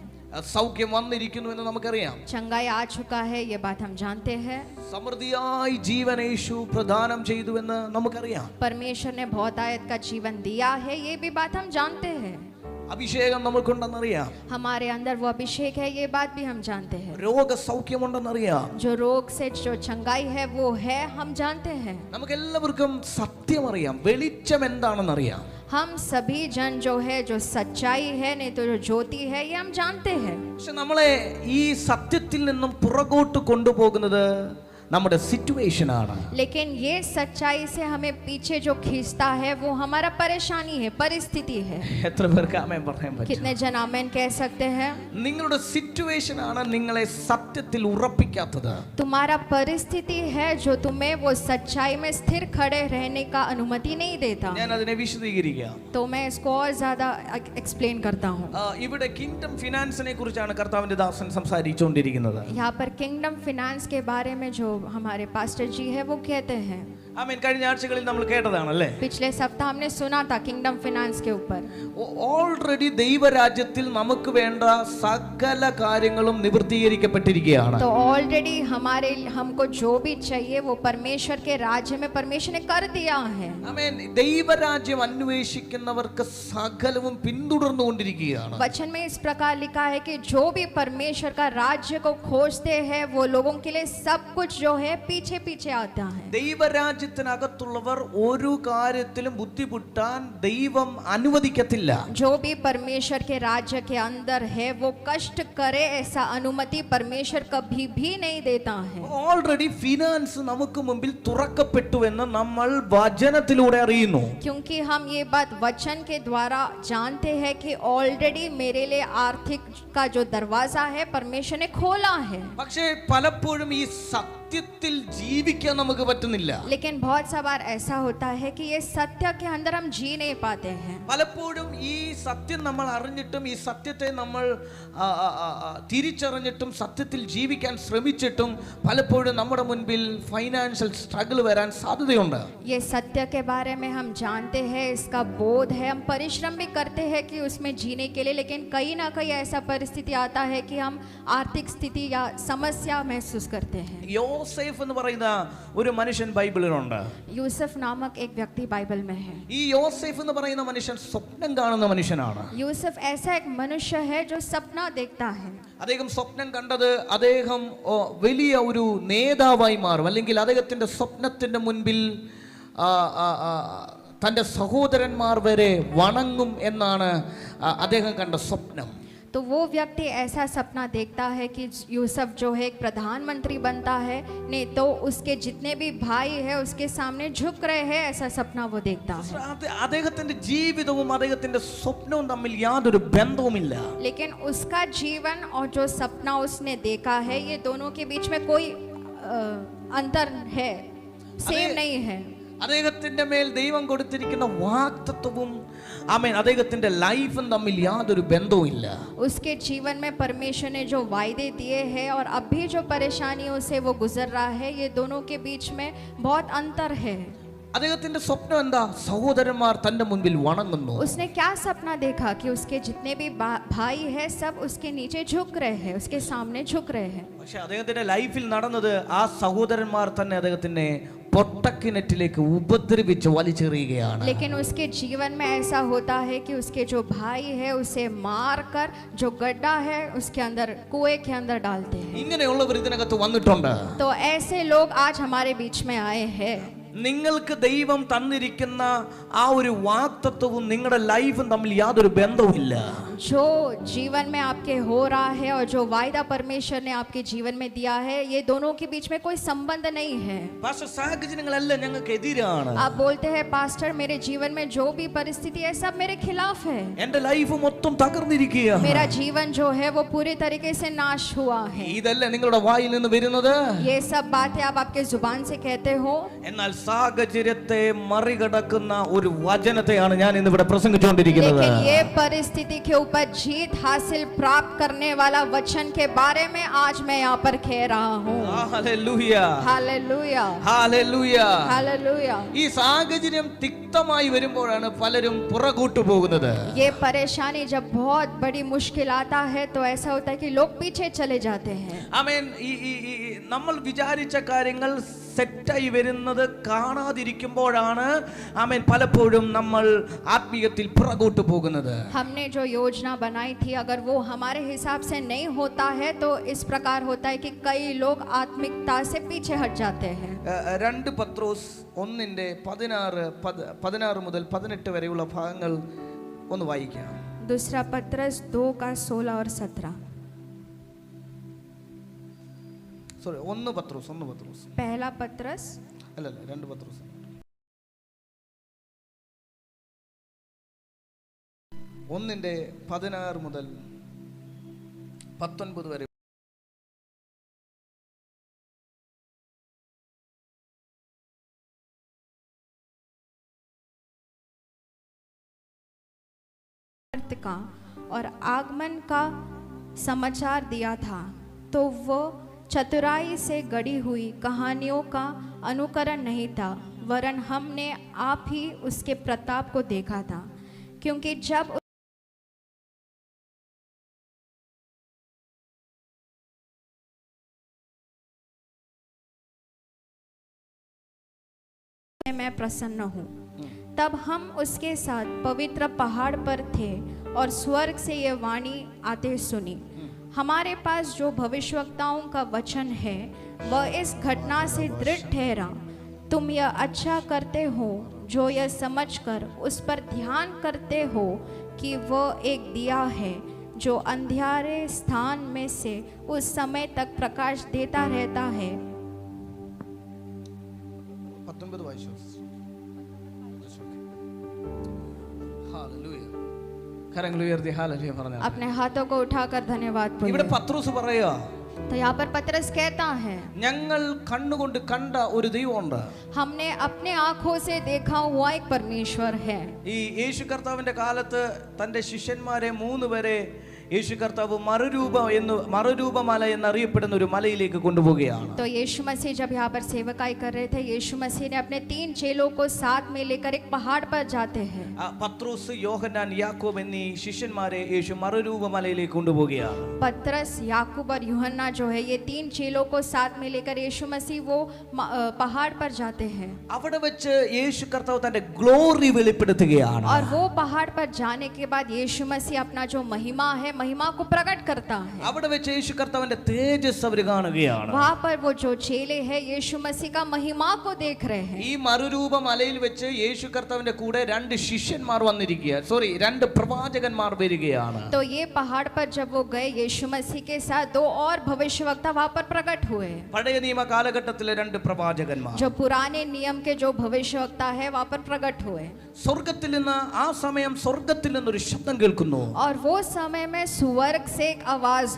സൗഖ്യം വന്നിരിക്കുന്നു എന്ന് നമുക്കറിയാം. चंगाई आ चुका है ये बात हम जानते हैं। സമൃദ്ധിയായി ജീവൻ യേശു പ്രദാനം ചെയ്തു എന്ന് നമുക്കറിയാം. परमेश्वर ने बहुतायत का जीवन दिया है ये भी बात हम जानते हैं। അഭിഷേകം നമുക്കുണ്ടെന്നറിയാം. हमारे अंदर वो अभिषेक है ये बात भी हम जानते हैं। രോഗസൗഖ്യമുണ്ടെന്നറിയാം. जो रोग से जो चंगाई है वो है हम जानते हैं। നമുക്കെല്ലാവർക്കും സത്യം അറിയാം. വെളിച്ചം എന്താണെന്നറിയാം. हम सभी जन जो है जो सच्चाई है नहीं तो जो ज्योति है ये हम जानते हैं। പക്ഷെ നമ്മളെ ഈ സത്യത്തിൽ നിന്നും പുറകോട്ട് കൊണ്ടുപോകുന്നത് നമ്മുടെ സിറ്റുവേഷൻ ആണ്. लेकिन ये सच्चाई से हमें पीछे जो खींचता है वो हमारा परेशानी है, परिस्थिति है। എത്ര പേർക്ക് ആമേൻ പറയാൻ പറ്റും? कितने जन आमेन कह सकते हैं? നിങ്ങളുടെ സിറ്റുവേഷൻ ആണ് നിങ്ങളെ സത്യത്തിൽ ഉറപ്പിക്കാത്തത്. तुम्हारा परिस्थिति है जो तुम्हें वो सच्चाई में स्थिर खड़े रहने का अनुमति नहीं देता। ഞാൻ അതിനെ വിശദീകരിക്കാം. तो मैं इसको और ज्यादा एक्सप्लेन करता हूँ। ഇവിടെ കിങ്ഡം ഫിനാൻസിനെ കുറിച്ചാണ് കർത്താവിന്റെ ദാസൻ സംസാരിച്ചുകൊണ്ടിരിക്കുന്നത്. यहाँ पर किंगडम फिनांस के बारे में जो हमारे पास्टर जी है वो कहते हैं। ആമേൻ. കഴിഞ്ഞ ആഴ്ചകളിൽ നമ്മൾ കേട്ടതാണല്ലേ? पिछले सप्ताह हमने सुना था किंगडम फिनांस के ऊपर। ഓൾറെഡി ദൈവരാജ്യത്തിൽ നമുക്ക് വേണ്ട സകല കാര്യങ്ങളും നിവൃത്തീകരിക്കപ്പെട്ടിരിക്കുകയാണ്. तो ऑलरेडी हमको जो भी चाहिए वो परमेश्वर के राज्य में परमेश्वर ने कर दिया है। ആമേൻ. ദൈവരാജ്യം അന്വേഷിക്കുന്നവർക്ക് സകലവും പിന്തുടർന്നുകൊണ്ടിരിക്കുകയാണ്. वचन में इस प्रकार लिखा है कि जो भी परमेश्वर का राज्य को खोजते हैं वो लोगों के लिए सब कुछ जो है पीछे पीछे आता है। ദൈവരാജ്യത്തിനകത്തുള്ളവർ ഒരു കാര്യത്തിലും ബുദ്ധിമുട്ടാൻ ദൈവം അനുവദിക്കത്തില്ല. जो भी परमेश्वर के राज्य के अंदर है वो कष्ट करे ऐसा अनुमति परमेश्वर कभी भी नहीं देता है। ഓൾറെഡി ഫിനാൻസ് നമുക്ക് മുമ്പിൽ തുറക്കപ്പെട്ടു എന്ന് നമ്മൾ വചനത്തിലൂടെ അറിയുന്നു. क्योंकि हम ये बात वचन के द्वारा जानते हैं कि ऑलरेडी मेरे लिए आर्थिक का जो दरवाजा है परमेश्वर ने खोला है। പക്ഷേ പലപ്പോഴും ഈ സത്യത്തിൽ ജീവിക്കാൻ നമുക്ക് പറ്റുന്നില്ല. लेकिन बहुत सा बार ऐसा होता है कि ये सत्य के अंदर हम जी नहीं पाते हैं। പലപ്പോഴും ഈ സത്യം നമ്മൾ അറിഞ്ഞിട്ടും ഈ സത്യത്തെ നമ്മൾ തിരിച്ചറിഞ്ഞിട്ടും സത്യത്തിൽ ജീവിക്കാൻ ശ്രമിച്ചിട്ടും പലപ്പോഴും നമ്മുടെ മുൻപിൽ ഫൈനാൻഷ്യൽ സ്ട്രഗിൾ വരാൻ സാധ്യതയുണ്ട്. ये सत्य के बारे में हम जानते हैं, इसका बोध है, हम परिश्रम भी करते हैं कि उसमें जीने के लिए, लेकिन कहीं ना कहीं ऐसा परिस्थिति आता है कि हम आर्थिक स्थिति या समस्या महसूस करते हैं। യോസേഫ് എന്ന് പറയുന്ന ഒരു മനുഷ്യൻ ബൈബിളിലുണ്ട്. यूसुफ नामक एक व्यक्ति बाइबल में है। ഈ യോസേഫ് എന്ന് പറയുന്ന മനുഷ്യൻ സ്വപ്നം കാണുന്ന മനുഷ്യനാണ്. यूसुफ ऐसा एक मनुष्य है जो सपना देखता है। അദ്ദേഹം സ്വപ്നം കണ്ടത് അദ്ദേഹം വലിയ ഒരു നേതാവായി മാറും, അല്ലെങ്കിൽ അദ്ദേഹത്തിന്റെ സ്വപ്നത്തിന്റെ മുൻപിൽ തൻ്റെ സഹോദരന്മാർ വരെ വണങ്ങും എന്നാണ് അദ്ദേഹം കണ്ട സ്വപ്നം. तो वो व्यक्ति ऐसा सपना देखता है कि यूसुफ जो है एक प्रधानमंत्री बनता है, नहीं तो उसके जितने भी भाई है उसके सामने झुक रहे हैं, ऐसा सपना वो देखता है। അദ്ദേഹത്തിന്റെ ജീവിതവും അദ്ദേഹത്തിന്റെ സ്വപ്നവും തമ്മിൽ യാതൊരു ബന്ധവുമില്ല. लेकिन उसका जीवन और जो सपना उसने देखा है ये दोनों के बीच में कोई अंतर है, सेम नहीं है। അദ്ദേഹത്തിന്റെ മേൽ ദൈവം കൊടുത്തിരിക്കുന്ന വാഗ്ദത്തവും ആമേൻ അദ്ദേഹത്തിന്റെ ലൈഫും തമ്മിൽ യാതൊരു ബന്ധവുമില്ല. उसके जीवन में परमेश्वर ने जो वायदे दिए हैं और अभी जो परेशानियों से वो गुजर रहा है, ये दोनों के बीच में बहुत अंतर है। അദ്ദേഹത്തിന്റെ സ്വപ്നം എന്താ? സഹോദരന്മാർ തന്റെ മുൻപിൽ വണങ്ങുന്നു. उसने क्या सपना देखा कि उसके जितने भी भाई हैं सब उसके नीचे झुक रहे हैं, उसके सामने झुक रहे हैं। പക്ഷെ അദ്ദേഹത്തിന്റെ ലൈഫിൽ നടന്നത് ആ സഹോദരന്മാർ തന്നെ അദ്ദേഹത്തിനെ പൊട്ടക്കിണറ്റിലേക്ക് ഉപദ്രവിച്ച് വലിച്ചെറിയുകയാണ്. लेकिन उसके जीवन में ऐसा होता है कि उसके जो भाई है उसे मार कर जो गड्ढा है उसके अंदर, कुएं के अंदर डालते हैं। ഇങ്ങനെയുള്ളവർ ഇതിനകത്ത് വന്നിട്ടുണ്ട്. तो ऐसे लोग आज हमारे बीच में आए हैं। നിങ്ങൾക്ക് ദൈവം തന്നിരിക്കുന്ന ആ ഒരു വാഗ്ദത്തവും നിങ്ങളുടെ ലൈഫും തമ്മിൽ യാതൊരു ബന്ധവുമില്ല. जो जीवन में आपके हो रहा है और जो वायदा परमेश्वर ने आपके जीवन में दिया है, ये दोनों के बीच में कोई संबंध नहीं है। പക്ഷേ സാഹചര്യങ്ങളെല്ലാം ഞങ്ങൾക്ക് എതിരാണ്. आप बोलते हैं पास्टर मेरे जीवन में जो भी परिस्थिति है सब मेरे खिलाफ है, എന്റെ ലൈഫ് മൊത്തം തകർന്നിരിക്കുകയാണ്. मेरा जीवन जो है वो पूरी तरीके से नाश हुआ है। ഇതല്ലേ നിങ്ങളുടെ വായിൽ നിന്ന് വരുന്നത്? ये सब बातें आप आपके जुबान से कहते हो, എന്നാൽ സാഹചര്യത്തെ മറികടക്കുന്ന ഒരു വചനത്തെയാണ് ഞാൻ ഇന്ന് ഇവിടെ പ്രസംഗിച്ചുകൊണ്ടിരിക്കുന്നത്. लेकिन ये परिस्थिति के ऊपर जीत हासिल प्राप्त करने वाला वचन के बारे में आज मैं यहाँ पर कह रहा हूँ। Hallelujah, hallelujah, hallelujah. हालेलुया। ഈ സാഹചര്യം തിക്തമായി വരുമ്പോഴാണ് പലരും പുറകോട്ട് പോകുന്നത്. ये परेशानी जब बहुत बड़ी मुश्किल आता है तो ऐसा होता है कि लोग पीछे चले जाते हैं। ആമേൻ. നമ്മൾ വിചാരിച്ച കാര്യങ്ങൾ സെറ്റായി വരുന്നത് കാണാതിരിക്കുമ്പോഴാണ് ആമേൻ പലപ്പോഴും നമ്മൾ ആത്മീയത്തിൽ പുറകോട്ട് പോകുന്നത്. हमने जो योजना बनाई थी अगर वो हमारे हिसाब से नहीं होता है तो इस प्रकार होता है कि कई लोग आत्मिकता से पीछे हट जाते हैं। 2 പത്രോസ് 1:16 മുതൽ 18 വരെയുള്ള ഭാഗങ്ങൾ ഒന്ന് വായിക്കാം. दूसरा पत्रस 2 का 16 और 17। സോറി 1 പത്രോസ് पहला पत्रस അല്ലല്ല 2 പത്രോസ് 1:16 മുതൽ 19 വരെ. का और आगमन का समाचार दिया था, तो वो चतुराई से गढ़ी हुई कहानियों का अनुकरण नहीं था, वरन हमने आप ही उसके प्रताप को देखा था, क्योंकि जब मैं प्रसन्न हूँ। तब हम उसके साथ पवित्र पहाड़ पर थे और स्वर्ग से ये वाणी आते सुनी, हमारे पास जो भविष्यवक्ताओं का वचन है वह इस घटना से दृढ़ ठहरा। तुम यह अच्छा करते हो जो यह समझकर उस पर ध्यान करते हो कि वह एक दिया है जो अंधियारे स्थान में से उस समय तक प्रकाश देता रहता है। 19 വായിച്ചു. ഹല്ലേലൂയ. കരങ്ങൾ ഉയർത്തി ഹല്ലേലൂയ പറഞ്ഞാൽ अपने हाथों को उठाकर धन्यवाद ഇവിടെ बोलिए। പത്രോസ് പറയുക, तो यहाँ पर पतरस कहता है ഞങ്ങൾ കണ്ണുകൊണ്ട് കണ്ട ഒരു ദൈവമുണ്ട്. हमने अपने आंखों से देखा हुआ एक परमेश्वर है। ഈ യേശു കർത്താവിന്റെ കാലത്ത് തന്റെ ശിഷ്യന്മാരെ 3 പേരെ യേശു കർത്താവ് മറുരൂപമല എന്നറിയപ്പെടുന്ന ഒരു മലയിലേക്ക് കൊണ്ടുപോവുകയാണ്. तो यीशु मसीह जब यहाँ पर सेवकाई कर रहे थे, यीशु मसीह ने अपने 3 चेलों को साथ में लेकर एक पहाड़ पर जाते हैं। പത്രോസ്, യോഹന്നാൻ, യാക്കോബ് എന്നീ ശിഷ്യന്മാരെ യേശു മറുരൂപമലയിലേക്ക് കൊണ്ടുപോവുകയാണ്. पतरस, याकूब और यूहन्ना जो है, ये 3 चेलों को साथ में लेकर यीशु मसीह वो पहाड़ पर जाते हैं। അവിടെ വെച്ച് യേശു കർത്താവ് തന്റെ ഗ്ലോറി വെളിപ്പെടുത്തുകയാണ്. और वो पहाड़ पर जाने के बाद यीशु मसीह अपना जो महिमा है, महिमा को प्रकट करता है। അവിടെ വെച്ച് യേശു കർത്താവിന്റെ തേജസ് അവർ കാണുകയാണ്. वहाँ पर वो जो चेले हैं यीशु मसीह का महिमा को देख रहे हैं। ഈ മറുരൂപമലയിൽ വെച്ച് യേശു കർത്താവിന്റെ കൂടെ 2 ശിഷ്യന്മാർ വന്നിരിക്കുകയാണ്. 2 പ്രവാചകന്മാർ വരികയാണ്. तो ये पहाड़ पर जब वो गए, यीशु मसीह के साथ 2 और भविष्यवक्ता वहाँ पर प्रकट हुए। പഴയ നിയമ കാലഘട്ടത്തിലെ 2 പ്രവാചകന്മാർ जो पुराने नियम के जो भविष्यवक्ता है वहाँ पर प्रकट हुए। സ്വർഗത്തിൽ നിന്ന് ആ സമയം സ്വർഗത്തിൽ നിന്നൊരു ശബ്ദം കേൾക്കുന്നു. और वो समय में स्वर्ग से एक आवाज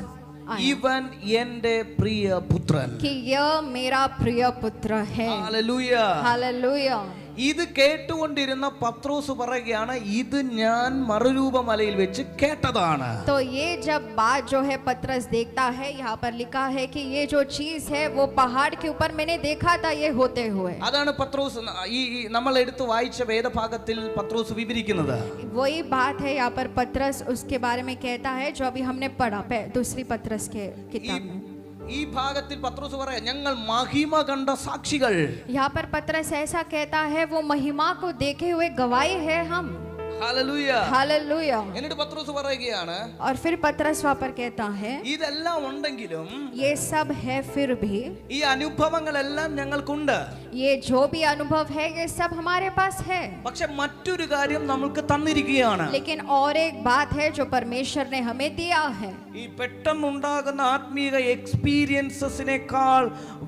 आया ഇവൻ എൻ്റെ പ്രിയ പുത്രൻ. कि यह मेरा प्रिय पुत्र है। ഹല്ലേലൂയ. हालेलुया। ഇത് കേട്ടുകൊണ്ടിരുന്ന പത്രോസ് പറയുകയാണ്, ഇത് ഞാൻ മറുരൂപമലയിൽ വെച്ച് കേട്ടതാണ്. तो ये जब बात जो है पतरस देखता है, यहाँ पर लिखा है कि ये जो चीज है वो पहाड़ के ऊपर मैंने देखा था ये होते हुए। അതാണ് പത്രോസ് ഈ നമ്മൾ എടുത്ത് വായിച്ച വേദഭാഗത്തിൽ പത്രോസ് വിവരിക്കുന്നത്. वही बात है यहाँ पर पतरस उसके बारे में कहता है जो अभी हमने पढ़ा दूसरी पतरस के किताब में। ഈ ഭാഗത്തിൽ പത്രോസ് പറയാ, ഞങ്ങൾ മഹിമ കണ്ട സാക്ഷികൾ. यहाँ पर पतरस ऐसा कहता है वो महिमा को देखे हुए गवाही है हम। ഹല്ലേലൂയ. हालेलुया। എന്നിട്ട് പത്രോസ് പറയുകയാണ്, और फिर पतरस वहाँ पर कहता है ഇതെല്ലാം ഉണ്ടെങ്കിലും ये सब है फिर भी ഈ അനുഭവങ്ങളെല്ലാം ഞങ്ങൾക്കുണ്ട്. ये जो भी अनुभव है ये सब हमारे पास है। പക്ഷെ മറ്റൊരു കാര്യം നമുക്ക് തന്നിരിക്കുകയാണ്. लेकिन और एक बात है जो परमेश्वर ने हमें दिया है। ഈ പെട്ടെന്നുണ്ടാകുന്ന ആത്മീയ എക്സ്പീരിയൻസസിനേക്കാൾ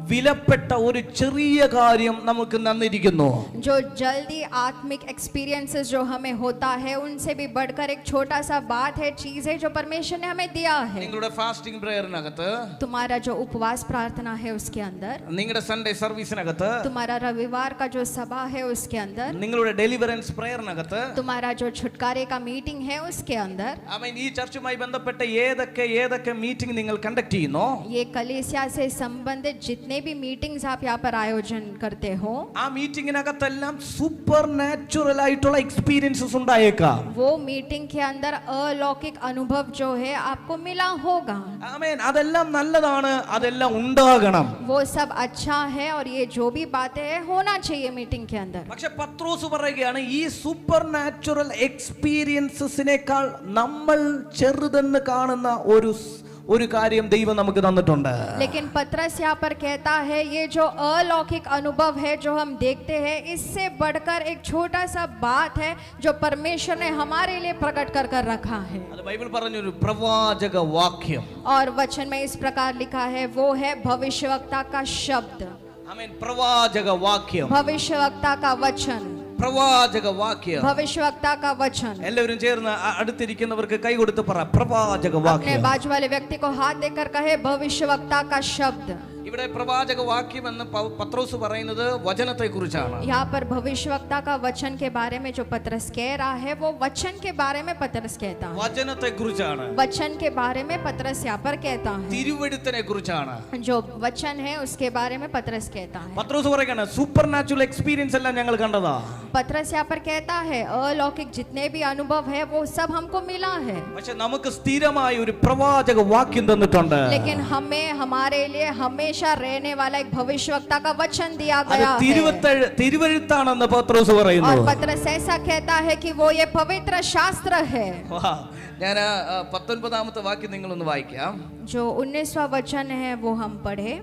വിലപ്പെട്ട ഒരു ചെറിയ കാര്യം നമുക്ക് തന്നിരിക്കുന്നു. जो जल्दी आत्मिक एक्सपीरियंसेस जो हमें होता है उनसे भी बढ़कर एक छोटा सा बात है, चीज है जो परमेश्वर ने हमें दिया है। നിങ്ങളുടെ ഫാസ്റ്റിംഗ് പ്രേയറിനകത്ത്, तुम्हारा जो उपवास प्रार्थना है उसके अंदर, നിങ്ങളുടെ സൺഡേ സർവീസിനകത്ത്, तुम्हारा रविवार का जो सभा है उसके अंदर, നിങ്ങളുടെ ഡെലിവറൻസ് പ്രേയറിനകത്ത്, तुम्हारा जो छुटकारे का मीटिंग है उसके अंदर, ഈ ചർച്ചുമായി ബന്ധപ്പെട്ട ഏതൊക്കെ മീറ്റിംഗ് നിങ്ങൾ കണ്ടക്ട് ചെയ്യുന്നോ, ये कलीसिया से संबंधित जितने भी मीटिंग्स आप यहाँ पर आयोजन करते हो, ആ മീറ്റിംഗിനകത്തെല്ലാം സൂപ്പർ നാച്ചുറൽ ആയിട്ടുള്ള എക്സ്പീരിയൻസസ് ഉണ്ടായേക്കാം. वो मीटिंग के अंदर अलौकिक अनुभव जो है आपको मिला होगा। ആമേൻ. അതെല്ലാം നല്ലതാണ്, അതെല്ലാം ഉണ്ടാകണം. वो सब अच्छा है और ये जो भी बातें हैं होना चाहिए मीटिंग के अंदर। പക്ഷെ പത്രോസ് പറയുകയാണ്, ഈ സൂപ്പർ നാച്ചുറൽ എക്സ്പീരിയൻസസിനേക്കാൾ നമ്മൾ ചെറുതെന്ന് കാണുന്ന ഒരു കാര്യം ദൈവം നമുക്ക് തന്നിട്ടുണ്ട്. लेकिन पतरस यहाँ पर कहता है ये जो अलौकिक अनुभव है जो हम देखते हैं, इससे बढ़कर एक छोटा सा बात है जो परमेश्वर ने हमारे लिए प्रकट कर कर रखा है। അത് ബൈബിൾ പറഞ്ഞൊരു പ്രവാചക വാക്യം. और वचन में इस प्रकार लिखा है, वो है भविष्यवक्ता का शब्द। ആമേൻ. പ്രവാചക വാക്യം, भविष्यवक्ता का वचन, പ്രവാചക വാക്യം. भविष्यवक्ता का वचन। എല്ലാവരും ചേർന്ന് അടുത്തിരിക്കുന്നവർക്ക് കൈ കൊടുത്ത് പറ, പ്രവാചക अपने വാക്യം. बाजू वाले व्यक्ति को हाथ देकर कहे, भविष्यवक्ता का शब्द। ഇവിടെ പ്രവാചക വാക്യം എന്ന് പത്രോസ് പറയുന്നത് വചനത്തെ കുറിച്ചാണ്. यहाँ पर भविष्यवक्ता का वचन के बारे में जो पतरस कह रहा है वो वचन के बारे में पतरस कहता है। വചനത്തെ കുറിച്ചാണ്, वचन के बारे में पतरस यहाँ पर कहता है। തിരുവെഴുത്തിനെ കുറിച്ചാണ്. जो वचन है उसके बारे में पतरस कहता है। പത്രോസ് പറയുകയാണ്, സൂപ്പർ നാച്ചുറൽ എക്സ്പീരിയൻസ് എല്ലാം ഞങ്ങൾ കണ്ടതാ. पतरस यहाँ पर कहता है अलौकिक जितने भी अनुभव है वो सब हमको मिला है। പക്ഷെ നമുക്ക് സ്ഥിരമായ ഒരു പ്രവാചക വാക്യം തന്നിട്ടുണ്ട്. लेकिन हमें हमारे लिए हमेशा रहने वाला एक भविष्यवक्ता का वचन दिया അത് गया है। തിരുവെഴുത്താണെന്ന് പത്രോസ് പറയുന്നു. और पतरस ऐसा कहता है कि वो ये पवित्र शास्त्र है। ഞാൻ 19ാമത്തെ വാക്യം നിങ്ങളൊന്ന് വായിക്കാം. जो 19वां वचन है वो हम पढ़े।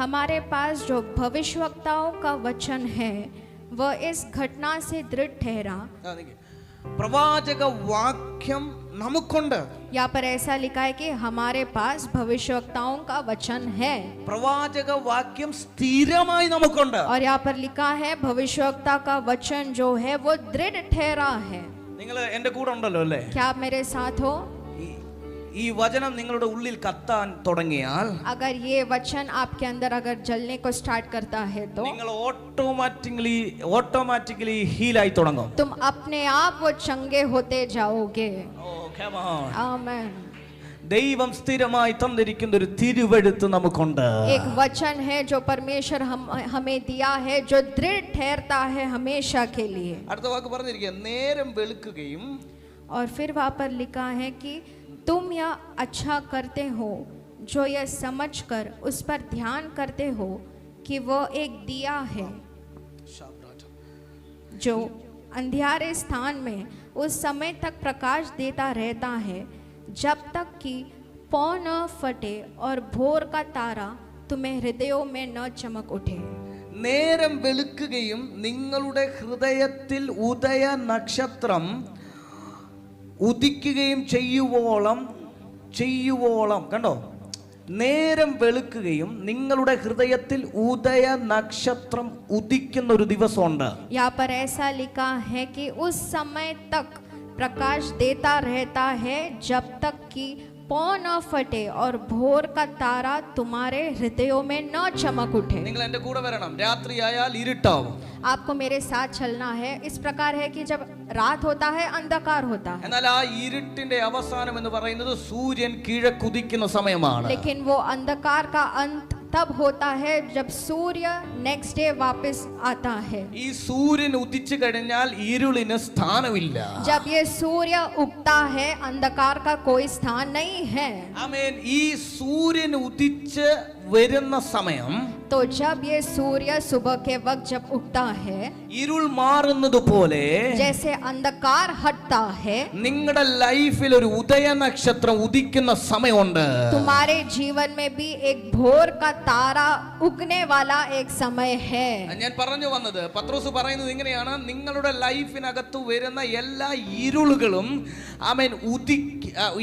हमारे पास जो भविष्यवक्ताओं का वचन है वह इस घटना से दृढ़ ठहरा। പ്രവാചക വാക്യം നമുക്കുണ്ട്. यहाँ पर ऐसा लिखा है कि हमारे पास भविष्यवक्ताओं का वचन है। പ്രവാചക വാക്യം സ്ഥിരമായി നമുക്കുണ്ട്. और यहाँ पर लिखा है भविष्यवक्ता का वचन जो है वो दृढ़ ठहरा है। നിങ്ങൾ എന്റെ കൂടെ ഉണ്ടല്ലോ അല്ലേ? क्या आप मेरे साथ हो? ഈ വചനം നിങ്ങളുടെ ഉള്ളിൽ കത്താൻ തുടങ്ങിയാൽ, अगर ये वचन आपके अंदर अगर जलने को स्टार्ट करता है तो നിങ്ങൾ ഓട്ടോമാറ്റിക്കലി ഹീലായി തുടങ്ങും. तुम अपने आप वो चंगे होते जाओगे। आमीन। ദൈവം സ്ഥിരമായി തന്നിരിക്കുന്ന ഒരു തിരുവെഴുത്ത് നമുക്കുണ്ട്. एक वचन है जो परमेश्वर हमें दिया है जो दृढ़ ठहरता है हमेशा के लिए। അടുത്ത വാക്ക് പറഞ്ഞിരിക്കുക, നേരം വെളുക്കുകയും. और फिर वहाँ पर लिखा है कि तुम यह अच्छा करते हो जो यह समझकर उस पर ध्यान करते हो कि वह एक दिया है जो अंधियारे स्थान में उस समय तक प्रकाश देता रहता है जब तक कि पौ न फटे और भोर का तारा तुम्हें हृदयों में न चमक उठे। നേരം വെളുക്കുകയും നിങ്ങളുടെ ഹൃദയത്തിൽ ഉദയ നക്ഷത്രം ഉദിക്കുകയും ചെയ്യുവോളം കണ്ടോ, നേരം വെളുക്കുകയും നിങ്ങളുടെ ഹൃദയത്തിൽ ഉദയ നക്ഷത്രം ഉദിക്കുന്ന ഒരു ദിവസമുണ്ട്. यहाँ पर ऐसा लिखा है कि उस समय तक प्रकाश देता रहता है जब तक कि पौ न फटे और भोर का तारा तुम्हारे हृदयों में न चमक उठे। നിങ്ങൾ എൻ്റെ കൂടെ വരണം. രാത്രിയായാൽ ഇരുട്ടാവും. आपको मेरे साथ चलना है। इस प्रकार है कि जब रात होता है अंधकार होता है, എന്നാൽ ആ ഇരുട്ടിന്റെ അവസാനം എന്ന് പറയുന്നത് സൂര്യൻ കിഴക്കുദിക്കുന്ന സമയമാണ്. लेकिन वो अंधकार का अंत तब होता है जब सूर्य नेक्स्ट डे वापस आता है। ഈ സൂര്യൻ ഉദിച്ചു കഴിഞ്ഞാൽ ഇരുളിന് സ്ഥാനമില്ല. जब ये सूर्य उगता है अंधकार का कोई स्थान नहीं है। ആമേൻ. ഈ സൂര്യൻ ഉദിച്ച് വരുന്ന സമയം तो जब ये सूर्य सुबह के वक्त जब उगता है, ഇരുൾ മാറുന്നത് പോലെ जैसे अंधकार हटता है, നിങ്ങളുടെ ലൈഫിൽ ഒരു ഉദയ നക്ഷത്രം ഉദിക്കുന്ന സമയമുണ്ട്. तुम्हारे जीवन में भी एक भोर का तारा उगने वाला एक समय है। ഞാൻ പറഞ്ഞു വന്നത്, പത്രോസ് പറയുന്നത് ഇങ്ങനെയാണ്: നിങ്ങളുടെ ലൈഫിനകത്ത് വരുന്ന എല്ലാ ഇരുളുകളും ആമേൻ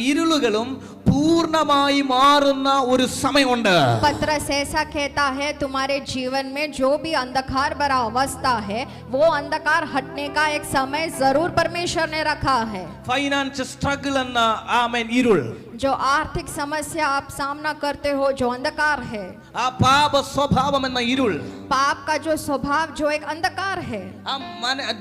ഇരുളുകളും പൂർണ്ണമായി മാറുന്ന ഒരു സമയമുണ്ട്. पत्रस ऐसा कहता है, तुम्हारे जीवन में जो भी अंधकार भरा अवस्था है, वो अंधकार हटने का एक समय जरूर परमेश्वर ने रखा है। ഫൈനാൻസ് സ്ട്രഗിൾ എന്ന ആമേൻ ഇരുൾ, जो आर्थिक समस्या आप सामना करते हो, जो अंधकार है, ആ പാപ സ്വഭാവം എന്ന ഇരുൾ, पाप का जो स्वभाव जो एक अंधकार है, ആ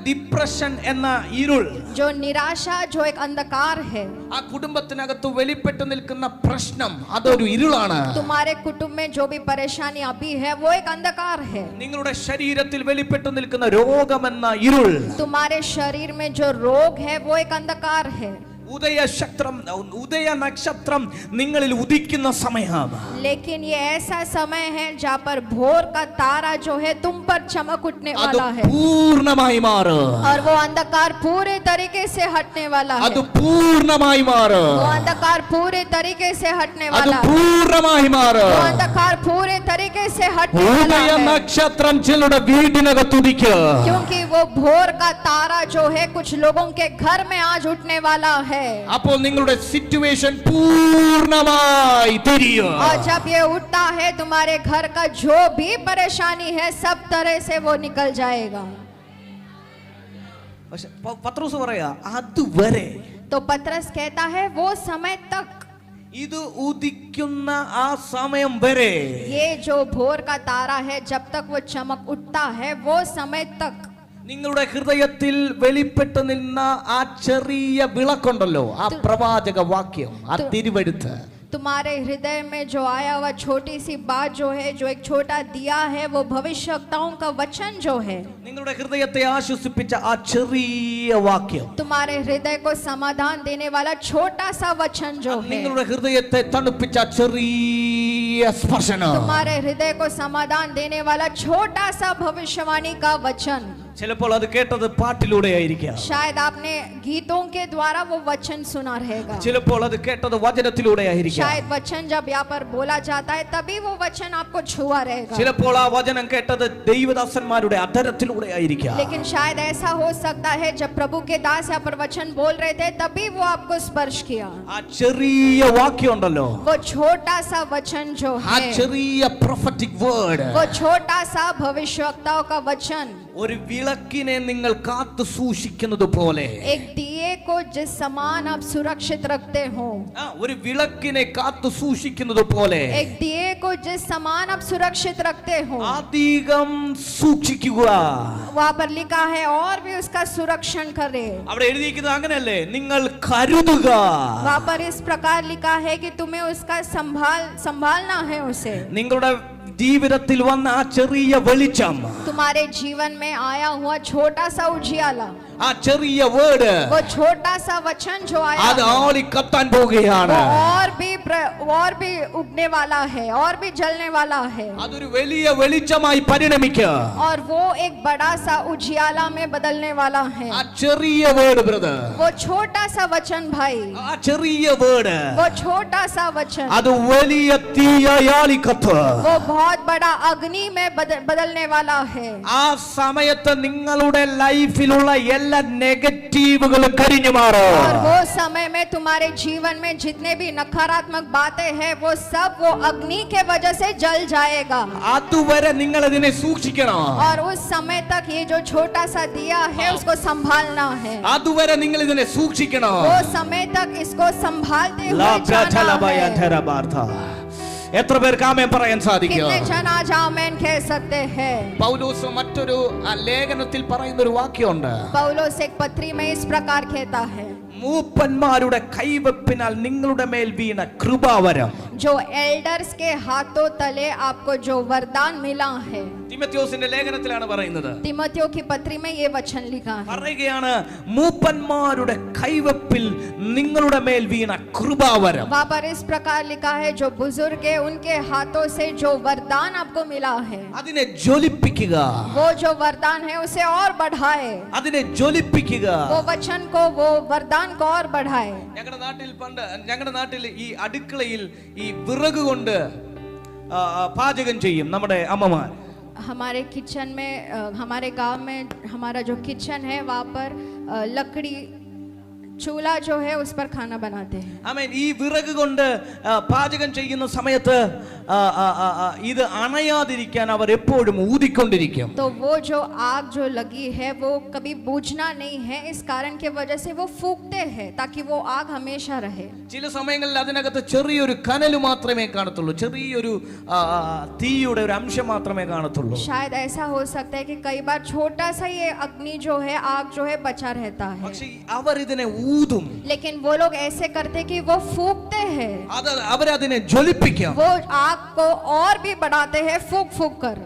ഡിപ്രഷൻ എന്ന ഇരുൾ, जो निराशा जो एक अंधकार है, ആ കുടുംബത്തിനകത്ത് വെളിപ്പെട്ടു നിൽക്കുന്ന പ്രശ്നം അതൊരു ഇരുളാണ്. तुम्हारे कुटुंब में जो भी परेशानी अभी है वो एक अंधकार है। നിങ്ങളുടെ ശരീരത്തിൽ വെളിപ്പെട്ടു നിൽക്കുന്ന രോഗമെന്ന ഇരുൾ, तुम्हारे शरीर में जो रोग है वो एक अंधकार है। ഉദയ നക്ഷത്രം നിങ്ങളിൽ ഉദിക്കുന്ന സമയം. लेकिन ये ऐसा समय है जहाँ पर भोर का तारा जो है तुम पर चमक उठने അത് वाला है, പൂർണ്ണമായി മാറും. और वो अंधकार पूरे तरीके से हटने वाला അത് है। പൂർണ്ണമായി മാറും. वो अंधकार पूरे तरीके से हटने അത് वाला है। പൂർണ്ണമായി മാറും. वो अंधकार पूरे तरीके से हटने वाला ഉദയ है, നക്ഷത്രം ചിലരുടെ വീടിനകത്ത് ഉദിക്കും. क्योंकि वो भोर का तारा जो है कुछ लोगों के घर में आज उठने वाला है। അപ്പോൾ നിങ്ങളുടെ സിറ്റുവേഷൻ പൂർണ്ണമായി തിരിയും. और जब ये उठता है, तुम्हारे घर का जो भी परेशानी है सब तरह से वो निकल जाएगा। പക്ഷെ പത്രോസ് പറയാ അതുവരെ, तो पतरस कहता है वो समय तक, ഇത് ഉദിക്കുന്ന ആ സമയം വരെ ये जो भोर का तारा है जब तक वो चमक उठता है वो समय तक, നിങ്ങളുടെ ഹൃദയത്തിൽ വെളിപ്പെട്ടു നിന്ന ആ ചെറിയ വിളക്കുണ്ടല്ലോ, ആ പ്രവാചക വാക്യം, ആ തിരുവെഴുത്ത്, तुम्हारे हृदय में जो आया हुआ छोटी सी बात जो है, जो एक छोटा दिया है, वो भविष्यवक्ताओं का वचन जो है, നിങ്ങളുടെ ഹൃദയത്തെ ആശ്വസിപ്പിച്ച ആ ചെറിയ വാക്യം, तुम्हारे हृदय को समाधान देने वाला छोटा सा वचन जो है, നിങ്ങളുടെ ഹൃദയത്തെ തണുപ്പിച്ച ചെറിയ സ്പർശനം, तुम्हारे हृदय को समाधान देने वाला छोटा सा भविष्यवाणी का वचन। ചിലപ്പോൾ അത് കേട്ടത് പാട്ടിലൂടെ ആയിരിക്കാം, शायद आपने गीतों के द्वारा वो वचन सुना रहेगा, ചിലപ്പോൾ അത് കേട്ടത് വചനത്തിലൂടെ ആയിരിക്കാം, शायद वचन जब यहाँ पर बोला जाता है तभी वो वचन आपको छुआ रहेगा, ചിലപ്പോൾ ആ വചനം കേട്ടത് ദൈവദാസന്മാരുടെ അധരത്തിലൂടെ ആയിരിക്കാം. लेकिन शायद ऐसा हो सकता है जब प्रभु के दास यहाँ पर वचन बोल रहे थे तभी वो आपको स्पर्श किया। ആ ചെറിയ വാക്യം ഉണ്ടല്ലോ, वो छोटा सा वचन जो ആ है, ചെറിയ prophetic word, वो छोटा सा भविष्यवक्ताओं का वचन, ഒരു വിളക്കിനെ നിങ്ങൾ കാത്തു സൂക്ഷിക്കുന്നത് പോലെ, एक दिए को जिस समान आप सुरक्षित रखते हो, ഒരു വിളക്കിനെ കാത്തു സൂക്ഷിക്കുന്നത് പോലെ एक दिए को जिस समान आप सुरक्षित रखते हो, അധികം സൂക്ഷിക്കുക. वहाँ पर लिखा है और भी उसका सुरक्षण करे। അവിടെ എഴുതിയിരിക്കുന്നത് അങ്ങനെയല്ലേ, നിങ്ങൾ കരുതുക. वहाँ पर इस प्रकार लिखा है कि तुम्हें उसका संभालना है उसे। നിങ്ങളുടെ ജീവിതത്തിൽ വന്ന ആ ചെറിയ വെളിച്ചം, तुम्हारे जीवन में आया हुआ छोटा सा उजियाला, ആ ചെറിയ വേർഡ്, वो छोटा सा वचन जो आया അത് है, ആളി കത്താൻ പോവുകയാണ്. वो और भी उगने वाला है, और भी जलने वाला है, അതൊരു വലിയ വെളിച്ചമായി പരിണമിക്കുക. और वो एक बड़ा सा उजियाला में बदलने वाला है। ആ ചെറിയ വേർഡ് ബ്രദർ, वो छोटा सा वचन भाई, ആ ചെറിയ വേർഡ്, वो छोटा सा वचन, അത് വലിയ തീയായി കത്ത്. वो बहुत बड़ा अग्नि में बदलने वाला है। ആ സമയത്ത് നിങ്ങളുടെ ലൈഫിലുള്ള എല്ലാ നെഗറ്റീവുകളും കരിഞ്ഞു മാറും. और वो समय में तुम्हारे जीवन में जितने भी नकारात्मक नकारात्मक बातें हैं वो सब वो अग्नि के वजह से जल जाएगा। അതുവരെ നിങ്ങൾ ഇതിനെ സൂക്ഷിക്കണം. और उस समय तक ये जो छोटा सा दिया है उसको संभालना है। അതുവരെ നിങ്ങൾ ഇതിനെ സൂക്ഷിക്കണം. वो समय तक इसको संभालते हुए ലാ जाना പ്രചലബയ है। ധരബാർഥ. എത്ര പേർക്ക് ആമേൻ പറയാൻ സാധിക്കും? कितने जन आज आमेन कह सकते हैं? പൗലോസ് മറ്റൊരു ലേഖനത്തിൽ പറയുന്ന ഒരു വാക്യമുണ്ട്. पौलुस एक पत्री में इस प्रकार कहता है, മൂപ്പന്മാരുടെ കൈവപ്പിനാൽ നിങ്ങളുടെ മേൽ വീണ കൃപാവരം. जो एल्डर्स के हाथों तले आपको जो वरदान मिला है। തിമോഥെയോസിന്റെ ലേഖനത്തിലാണ് പറയുന്നത്. तिमोथियो की पत्री में ये वचन लिखा है। പറയുകയാണ് മൂപ്പന്മാരുടെ കൈവപ്പിൽ നിങ്ങളുടെ മേൽ വീണ കൃപാവരം. वहाँ पर इस प्रकार लिखा है, जो बुजुर्ग है उनके हाथों से जो वरदान आपको मिला है അതിനെ ജ്വലിപ്പിക്കുക. वो जो वरदान है उसे और बढ़ाए। അതിനെ ജ്വലിപ്പിക്കുക. वो वचन को वो वरदान को और बढ़ाए। ഞങ്ങളുടെ നാട്ടിൽ ഈ അടുക്കളയിൽ ഈ വിറക് കൊണ്ട് പാചകം ചെയ്യും നമ്മുടെ അമ്മമാർ. हमारे किचन में हमारे गांव में हमारा जो किचन है वहाँ पर लकड़ी चूल्हा जो है उस पर खाना बनाते हैं। ആമേൻ. ഈ വിറക് കൊണ്ട് പാചകം ചെയ്യുന്ന സമയത്ത് ഇത് അണയാതിരിക്കാൻ അവർ എപ്പോഴും ഊതിക്കൊണ്ടിരിക്കും. तो वो जो आग जो लगी है वो कभी बुझना नहीं है, इस कारण के वजह से वो फूकते हैं ताकि वो आग हमेशा रहे। ചില സമയങ്ങളിൽ അതിനകത്ത് ചെറിയൊരു കനൽ മാത്രമേ കാണത്തുള്ളൂ, ചെറിയൊരു തീയുടെ ഒരു അംശം മാത്രമേ കാണത്തുള്ളൂ. शायद ऐसा हो सकता है कि कई बार छोटा सा ये अग्नि जो है आग जो है बचा रहता है, പക്ഷേ അവർ ഇതിനെ ഊതും. लेकिन वो लोग ऐसे करते कि वो फूकते हैं, അവരതിനെ ജ്വലിപ്പിക്കും. वो आग को और भी बढ़ाते हैं फूक फूक कर।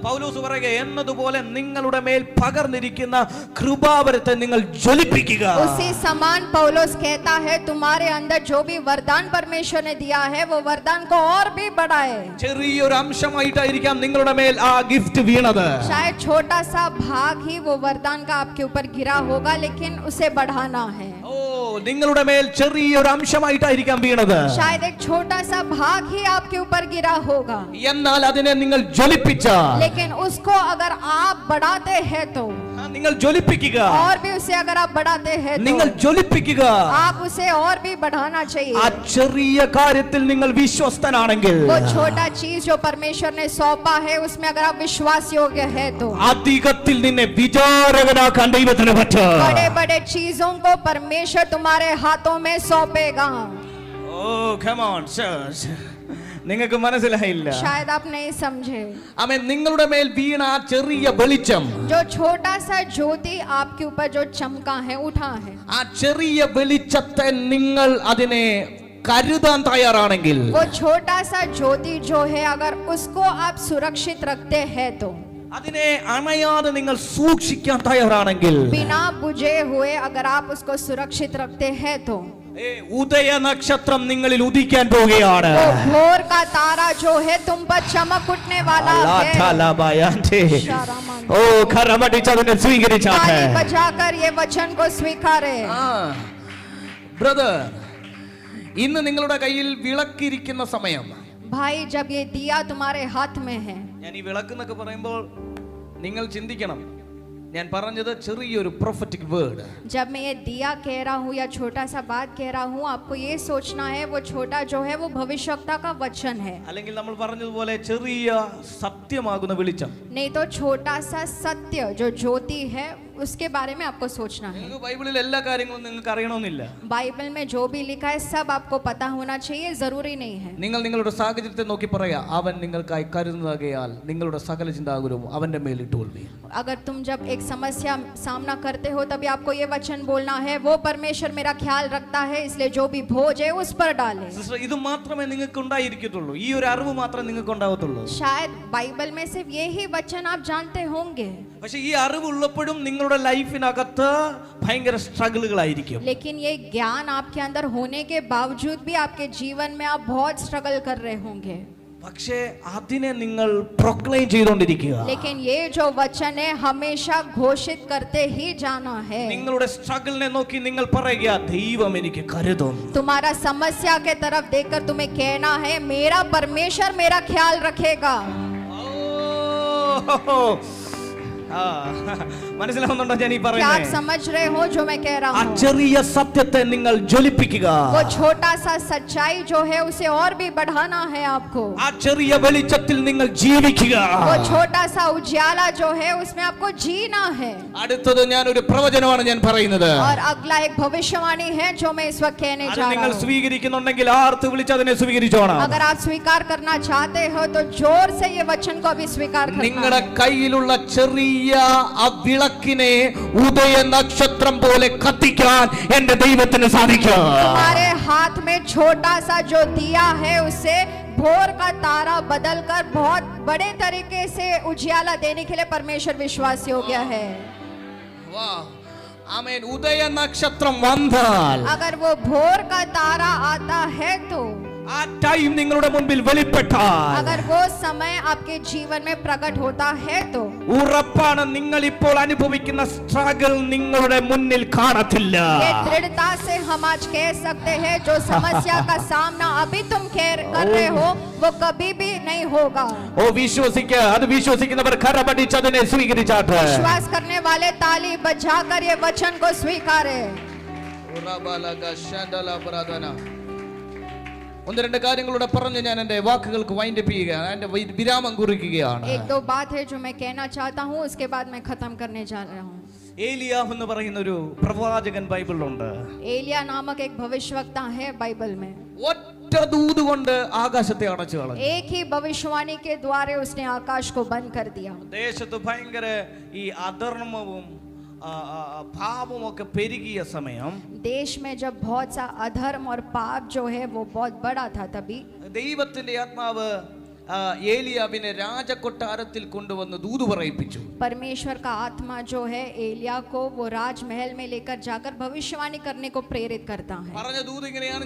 പൗലോസ് പറയുക, എന്നതുപോലെ നിങ്ങളുടെ മേൽ പകർന്നിരിക്കുന്ന കൃപാവരത്തെ നിങ്ങൾ ജ്വലിപ്പിക്കുക. उसी समान पौलुस कहता है, तुम्हारे अंदर जो भी वरदान परमेश्वर ने दिया है वो वरदान को और भी बढ़ाए। ചെറിയൊരു അംശമായിട്ടായിരിക്കാം നിങ്ങളുടെ മേൽ ആ ഗിഫ്റ്റ് വീണത്. शायद छोटा सा भाग ही वो वरदान का आपके ऊपर गिरा होगा, लेकिन उसे बढ़ाना है। ഓ, നിങ്ങളുടെ മേൽ ചെറിയൊരു അംശമായിട്ടായിരിക്കാം വീണത്. शायद एक छोटा सा भाग ही आपके ऊपर गिरा होगा, എന്നാൽ അതിനെ നിങ്ങൾ ജ്വലിപ്പിച്ചാൽ, लेकिन उसको अगर आप बढ़ाते हैं तो നിങ്ങൾ ജ്വലിപ്പിക്കുക. और भी उसे अगर आप बढ़ाते हैं നിങ്ങൾ तो ജ്വലിപ്പിക്കുക. आप उसे और भी बढ़ाना चाहिए। ആ ചെറിയ കാര്യത്തിൽ നിങ്ങൾ വിശ്വസ്തനാണെങ്കിൽ, वो छोटा चीज जो परमेश्वर ने सौंपा है उसमें अगर आप विश्वास योग्य है तो അധികത്തിൽ നിന്നെ വിചാരകനാക്കാൻ ദൈവത്തിന് പറ്റും. बड़े बड़े चीजों को परमेश्वर तुम्हारे हाथों में सौंपेगा। ഓ, come on church. നിങ്ങൾക്ക് മനസ്സിലായില്ല. शायद आप नहीं समझे। ആമേൻ. നിങ്ങളുടെ മേൽ വീണ ആ ചെറിയ വെളിച്ചം, जो छोटा सा ज्योति आपके ऊपर जो चमका है उठा है, ആ ചെറിയ വെളിച്ചത്തെ നിങ്ങൾ അതിനെ കരുതാൻ തയ്യാറാണെങ്കിൽ, वो छोटा सा ज्योति जो है अगर उसको आप सुरक्षित रखते हैं तो അതിനെ അണയാതെ നിങ്ങൾ സൂക്ഷിക്കാൻ തയ്യാറാണെങ്കിൽ, बिना बुझे हुए अगर आप उसको सुरक्षित रखते हैं तो ഉദയ നക്ഷത്രം നിങ്ങളിൽ ഉദിക്കാൻ പോവുകയാണ്. वो भोर का तारा जो है तुम पर चमक उठने वाला है। ഓ, കരമടിച്ചതിനെ സ്വീകരിച്ചാട്ടെ. ताली बजाकर ये वचन को स्वीकारे। ബ്രദർ, ഇന്ന് നിങ്ങളുടെ കയ്യിൽ വിളക്കിരിക്കുന്ന സമയം, भाई जब ये दिया तुम्हारे हाथ में है, ഞാൻ ഈ വിളക്ക് എന്നൊക്കെ പറയുമ്പോൾ നിങ്ങൾ ചിന്തിക്കണം, ഞാൻ പറഞ്ഞത് ചെറിയൊരു പ്രൊഫറ്റിക് വേർഡ്. जब मैं ये दिया कह रहा हूँ या छोटा सा बात कह रहा हूँ, आपको ये सोचना है वो छोटा जो है वो भविष्यवक्ता का वचन है, അല്ലെങ്കിൽ നമ്മൾ പറഞ്ഞതുപോലെ ചെറിയ സത്യമാകുന്ന വെളിച്ചം. नहीं तो छोटा सा सत्य जो ज्योति है उसके बारे में आपको सोचना है। നിങ്ങൾക്ക് ബൈബിളിൽ എല്ലാ കാര്യങ്ങളും നിങ്ങൾക്ക് അറിയണമെന്നില്ല. बाइबल में जो भी लिखा है सब आपको पता होना चाहिए, जरूरी नहीं है। നിങ്ങൾ നിങ്ങളുടെ സാഹചര്യത്തെ നോക്കി പറയാ, അവൻ നിങ്ങൾക്കായി കരുതുന്നതാകയാൽ നിങ്ങളുടെ സകല ചിന്താകുലവും അവന്റെ മേൽ ഇട്ടുകൊള്ളുവിൻ. अगर तुम जब एक समस्या सामना करते हो तभी आपको ये वचन बोलना है, वो परमेश्वर मेरा ख्याल रखता है इसलिए जो भी बोझ है उस पर डाले। സിസ്റ്റർ, ഇത് മാത്രമേ നിങ്ങൾക്ക് ഉണ്ടായിരിക്കത്തുള്ളൂ, ഈ ഒരു അറിവ് മാത്രമേ നിങ്ങൾക്ക് ഉണ്ടാവത്തുള്ളൂ. शायद बाइबल में सिर्फ यही वचन आप जानते होंगे, പക്ഷെ ഈ അറിവ് ഉള്ളപ്പോഴും നിങ്ങളുടെ ലൈഫിനകത്ത് ഭയങ്കര സ്ട്രഗിളുകളായിരിക്കും. लेकिन ये ज्ञान आपके अंदर होने के बावजूद भी आपके जीवन में आप बहुत स्ट्रगल कर रहे होंगे। പക്ഷേ അതിനെ നിങ്ങൾ പ്രൊക്ലെയിം ചെയ്തുകൊണ്ടിരിക്കുക. लेकिन ये जो वचन है हमेशा घोषित करते ही जाना है। നിങ്ങളുടെ സ്ട്രഗിളിനെ നോക്കി നിങ്ങൾ പറയുക, ദൈവം എനിക്ക് കരുതും. तुम्हारा समस्या के तरफ देखकर तुम्हें कहना है, मेरा परमेश्वर मेरा ख्याल रखेगा। ആ, മനസ്സിലാവുന്നുണ്ടോ ഞാൻ ഈ क्या आप പറയുന്നത്? समझ रहे हो जो मैं कह ആ रहा हूँ? ചെറിയ സത്യത്തെ നിങ്ങൾ ജ്വലിപ്പിക്കുക. वो छोटा सा सच्चाई जो है उसे और भी बढ़ाना है आपको. ആ ചെറിയ വെളിച്ചത്തിൽ നിങ്ങൾ ജീവിക്കുക. वो छोटा सा उजाला जो है उसमें आपको जीना है. അടുത്തത് ഞാൻ ഒരു പ്രവചനമാണ് ഞാൻ പറയുന്നത്. और अगला एक भविष्यवाणी है जो मैं इस वक्त कहने അത് जा നിങ്ങൾ रहा हूँ. സ്വീകരിക്കുന്നുണ്ടെങ്കിൽ ആർത്ത് വിളിച്ച് അതിനെ സ്വീകരിച്ചോണം. अगर आप स्वीकार करना चाहते हो तो जोर से ये वचन को अभी स्वीकार करना നിങ്ങളുടെ है. കയ്യിലുള്ള ചെറിയ ആ വിളക്കിനെ ഉദയ നക്ഷത്രം പോലെ കത്തിക്കാൻ എന്റെ ദൈവത്തിന് സാധിക്കും. तुम्हारे हाथ में छोटा सा जो दिया है उसे भोर का तारा बदलकर बहुत बड़े तरीके से उजियाला देने के लिए परमेश्वर विश्वासी हो गया है. ആമേൻ. ഉദയ നക്ഷത്രം വന്നാൽ अगर वो भोर का तारा आता है तो ആ ടൈം നിങ്ങളുടെ മുൻപിൽ വെളിപ്പെട്ടാൽ अगर वो समय आपके जीवन में प्रकट होता है तो ഉറപ്പാണ് നിങ്ങൾ ഇപ്പോൾ അനുഭവിക്കുന്ന സ്ട്രഗിൾ നിങ്ങളുടെ മുന്നിൽ കാണത്തില്ല. ये दृढ़ता से हम आज कह सकते हैं जो समस्या का सामना अभी तुम कर रहे हो वो कभी भी नहीं होगा. ഓ വിശ്വസിക്കുക. അത് വിശ്വസിക്കുന്നവർ കരപടിച്ച് അതിനെ സ്വീകരിച്ചാട്ടെ. विश्वास करने वाले ताली बजाकर ये वचन को स्वीकारे. ഒന്ന് രണ്ട് കാര്യങ്ങളൂടെ പറഞ്ഞ് ഞാൻ എന്റെ വാക്കുകൾക്ക് വൈൻഡപ്പ് ചെയ്യുകയാണ്, എന്റെ വിരാമം കുറിക്കുകയാണ്. एक दो बात है जो मैं कहना चाहता हूँ उसके बाद मैं खत्म करने जा रहा हूँ. ഏലിയാവ് എന്ന് പറയുന്ന ഒരു പ്രവാചകൻ ബൈബിളിലുണ്ട്. एलिया नामक एक भविष्यवक्ता है बाइबल में. ഒറ്റ ദൂത് കൊണ്ട് ആകാശത്തെ അടച്ചു കളഞ്ഞു. एक ही भविष्यवाणी के द्वारे उसने आकाश को बंद कर दिया. ദേശത്ത് ഭയങ്കര ഈ അധർമ്മവും പാപവും ഒക്കെ പെരുകിയ സമയം देश में जब बहुत सा अधर्म और पाप जो है वो बहुत बड़ा था तभी ദൈവത്തിന്റെ ആത്മാവ് ഏലിയാവിനെ രാജകൊട്ടാരത്തിൽ കൊണ്ടുവന്ന് ദൂത് പറയിപ്പിച്ചു. परमेश्वर का आत्मा जो है एलिया को वो राजमहल में लेकर जाकर भविष्यवाणी करने को प्रेरित करता है. പറഞ്ഞ ദൂത് ഇങ്ങനെയാണ്,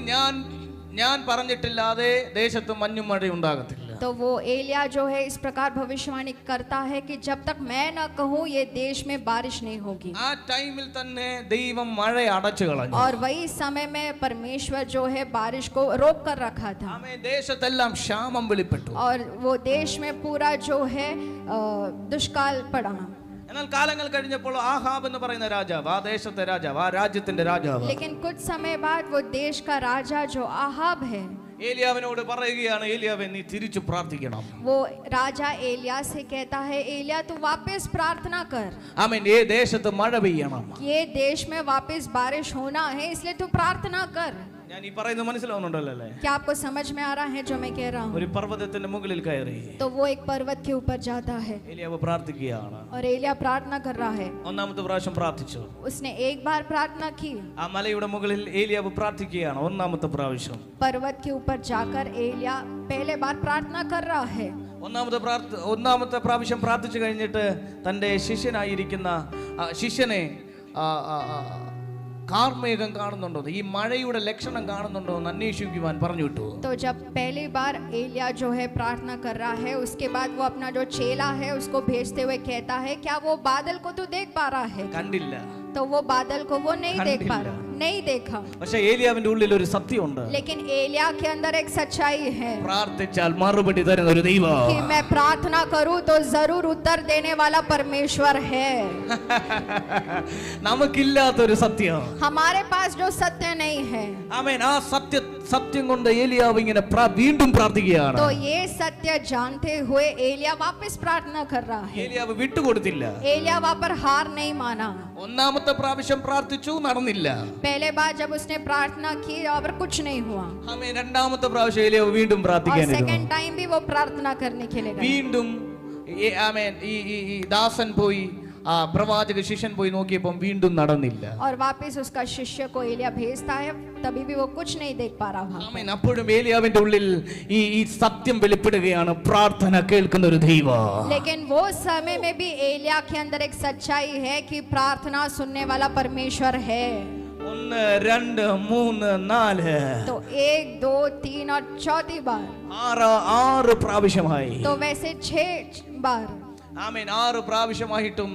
ഞാൻ പറഞ്ഞിട്ടില്ലാതെ ദേശത്ത് മഞ്ഞും മഴ ഉണ്ടാകത്തില്ല. तो वो एलिया जो है इस प्रकार भविष्यवाणी करता है कि जब तक मैं न कहूँ ये देश में बारिश नहीं होगी. ആ ടൈമിൽ തന്നെ ദൈവം മഴ അടച്ചു കളഞ്ഞു. और वही समय में परमेश्वर जो है बारिश को रोक कर रखा था. ആമേൻ. ദേശത്തെല്ലാം ക്ഷാമം വെളിപ്പെട്ടു. और वो देश में पूरा जो है दुष्काल पड़ा. എന്നാൽ കാലങ്ങൾ കഴിഞ്ഞപ്പോൾ ആഹാബ് എന്ന് പറയുന്ന രാജാവ്, ആ ദേശത്തെ രാജാവ്, ആ രാജ്യത്തിന്റെ രാജാവ്, लेकिन कुछ समय बाद वो देश का राजा जो आहाब है ഏലിയാവിനോട് പറയുകയാണ്, ഏലിയാവേ നീ തിരിച്ചു പ്രാർത്ഥിക്കണം. वो राजा एलिया से कहता है एलिया तू वापस प्रार्थना कर. ആമേൻ. ഈ ദേശത്ത് മഴ പെയ്യണം. ये देश में वापस बारिश होना है इसलिए तू प्रार्थना कर. ഞാൻ ഈ പറയുന്നത് മനസ്സിലാവുന്നുണ്ടല്ലോ അല്ലേ? क्या आपको समझ में आ रहा है जो मैं कह रहा हूँ? ഒരു പർവ്വതത്തിന്റെ മുകളിൽ കയറി तो वो एक पर्वत के ऊपर जाता है ഏലിയാവ് പ്രാർത്ഥിക്കുകയാണ്. और एलिया प्रार्थना कर रहा है. ഒന്നാമത്തെ പ്രാവശ്യം പ്രാർത്ഥിച്ചു. उसने एक बार प्रार्थना की. ആ മലയുടെ മുകളിൽ ഏലിയാവ് പ്രാർത്ഥിക്കുകയാണ് ഒന്നാമത്തെ പ്രാവശ്യം. पर्वत के ऊपर जाकर एलिया पहले बार प्रार्थना कर रहा है. ഒന്നാമത്തെ പ്രാവശ്യം പ്രാർത്ഥിച്ചു കഴിഞ്ഞിട്ട് തൻ്റെ ശിഷ്യനായിരിക്കുന്ന ശിഷ്യനെ കാർമേഘം കാണുന്നുണ്ടോ, ഈ മഴയുടെ ലക്ഷണം കാണുന്നുണ്ടോ എന്ന് അന്വേഷിക്കുവാൻ പറഞ്ഞു വിട്ടു. तो जब पहली बार एलिया जो है प्रार्थना कर रहा है उसके बाद वो अपना जो चेला है उसको भेजते हुए कहता है क्या वो बादल को तू देख पा रहा है? കണ്ടില്ല. तो वो बादल को वो नहीं देख पा रहा, नहीं देखा. പക്ഷേ ഏലിയാവിന്റെ ഉള്ളിൽ ഒരു സത്യമുണ്ട്. लेकिन एलिया के अंदर एक सच्चाई है പ്രാർത്ഥിച്ചാൽ മറുപടി തരുന്ന ഒരു ദൈവം. कि मैं प्रार्थना करूं तो जरूर उत्तर देने वाला परमेश्वर है. നമുക്കില്ലാത്തൊരു സത്യം. हमारे पास जो सत्य नहीं है. ആമേൻ. ആ സത്യം കൊണ്ട് ഏലിയാവ് ഇങ്ങനെ വീണ്ടും പ്രാർത്ഥിക്കുകയാണ്. तो ये सत्य जानते हुए एलिया वापस प्रार्थना कर रहा है. ഏലിയാവ് വിട്ടുകൊടുത്തില്ല. एलिया वहां पर हार नहीं माना. ഒന്നാമത്തെ പ്രാവശ്യം പ്രാർത്ഥിച്ചു, നടന്നില്ല. पहले बार जब उसने प्रार्थना की और कुछ नहीं हुआ. ആമേൻ. രണ്ടാമത്തെ പ്രാവശ്യം ഏലിയാവ് വീണ്ടും और പ്രാർത്ഥിക്കാനിരുന്നു. सेकंड टाइम भी वो प्रार्थना करने के लिए गया. വീണ്ടും ആമേൻ ഈ ദാസൻ പോയി, ആ പ്രവാചക ശിഷ്യൻ പോയി നോക്കിയപ്പോൾ വീണ്ടും നടന്നില്ല. और वापस उसका शिष्य को एलिया भेजता है तभी भी वो कुछ नहीं देख पा रहा. ആമേൻ. അപ്പോഴും ഏലിയാവിന്റെ ഉള്ളിൽ ഈ സത്യം വെളിപ്പെടുകയാണ്, പ്രാർത്ഥന കേൾക്കുന്ന ഒരു ദൈവം. लेकिन वो समय में भी एलिया के अंदर एक सच्चाई है कि प्रार्थना सुनने वाला परमेश्वर है. 1 2 3 4 तो 1 2 3 और चौथी बार 6 പ്രാവശ്യമായി. तो वैसे 6 बार. ആമേൻ. 6 പ്രാവശ്യമായിട്ടും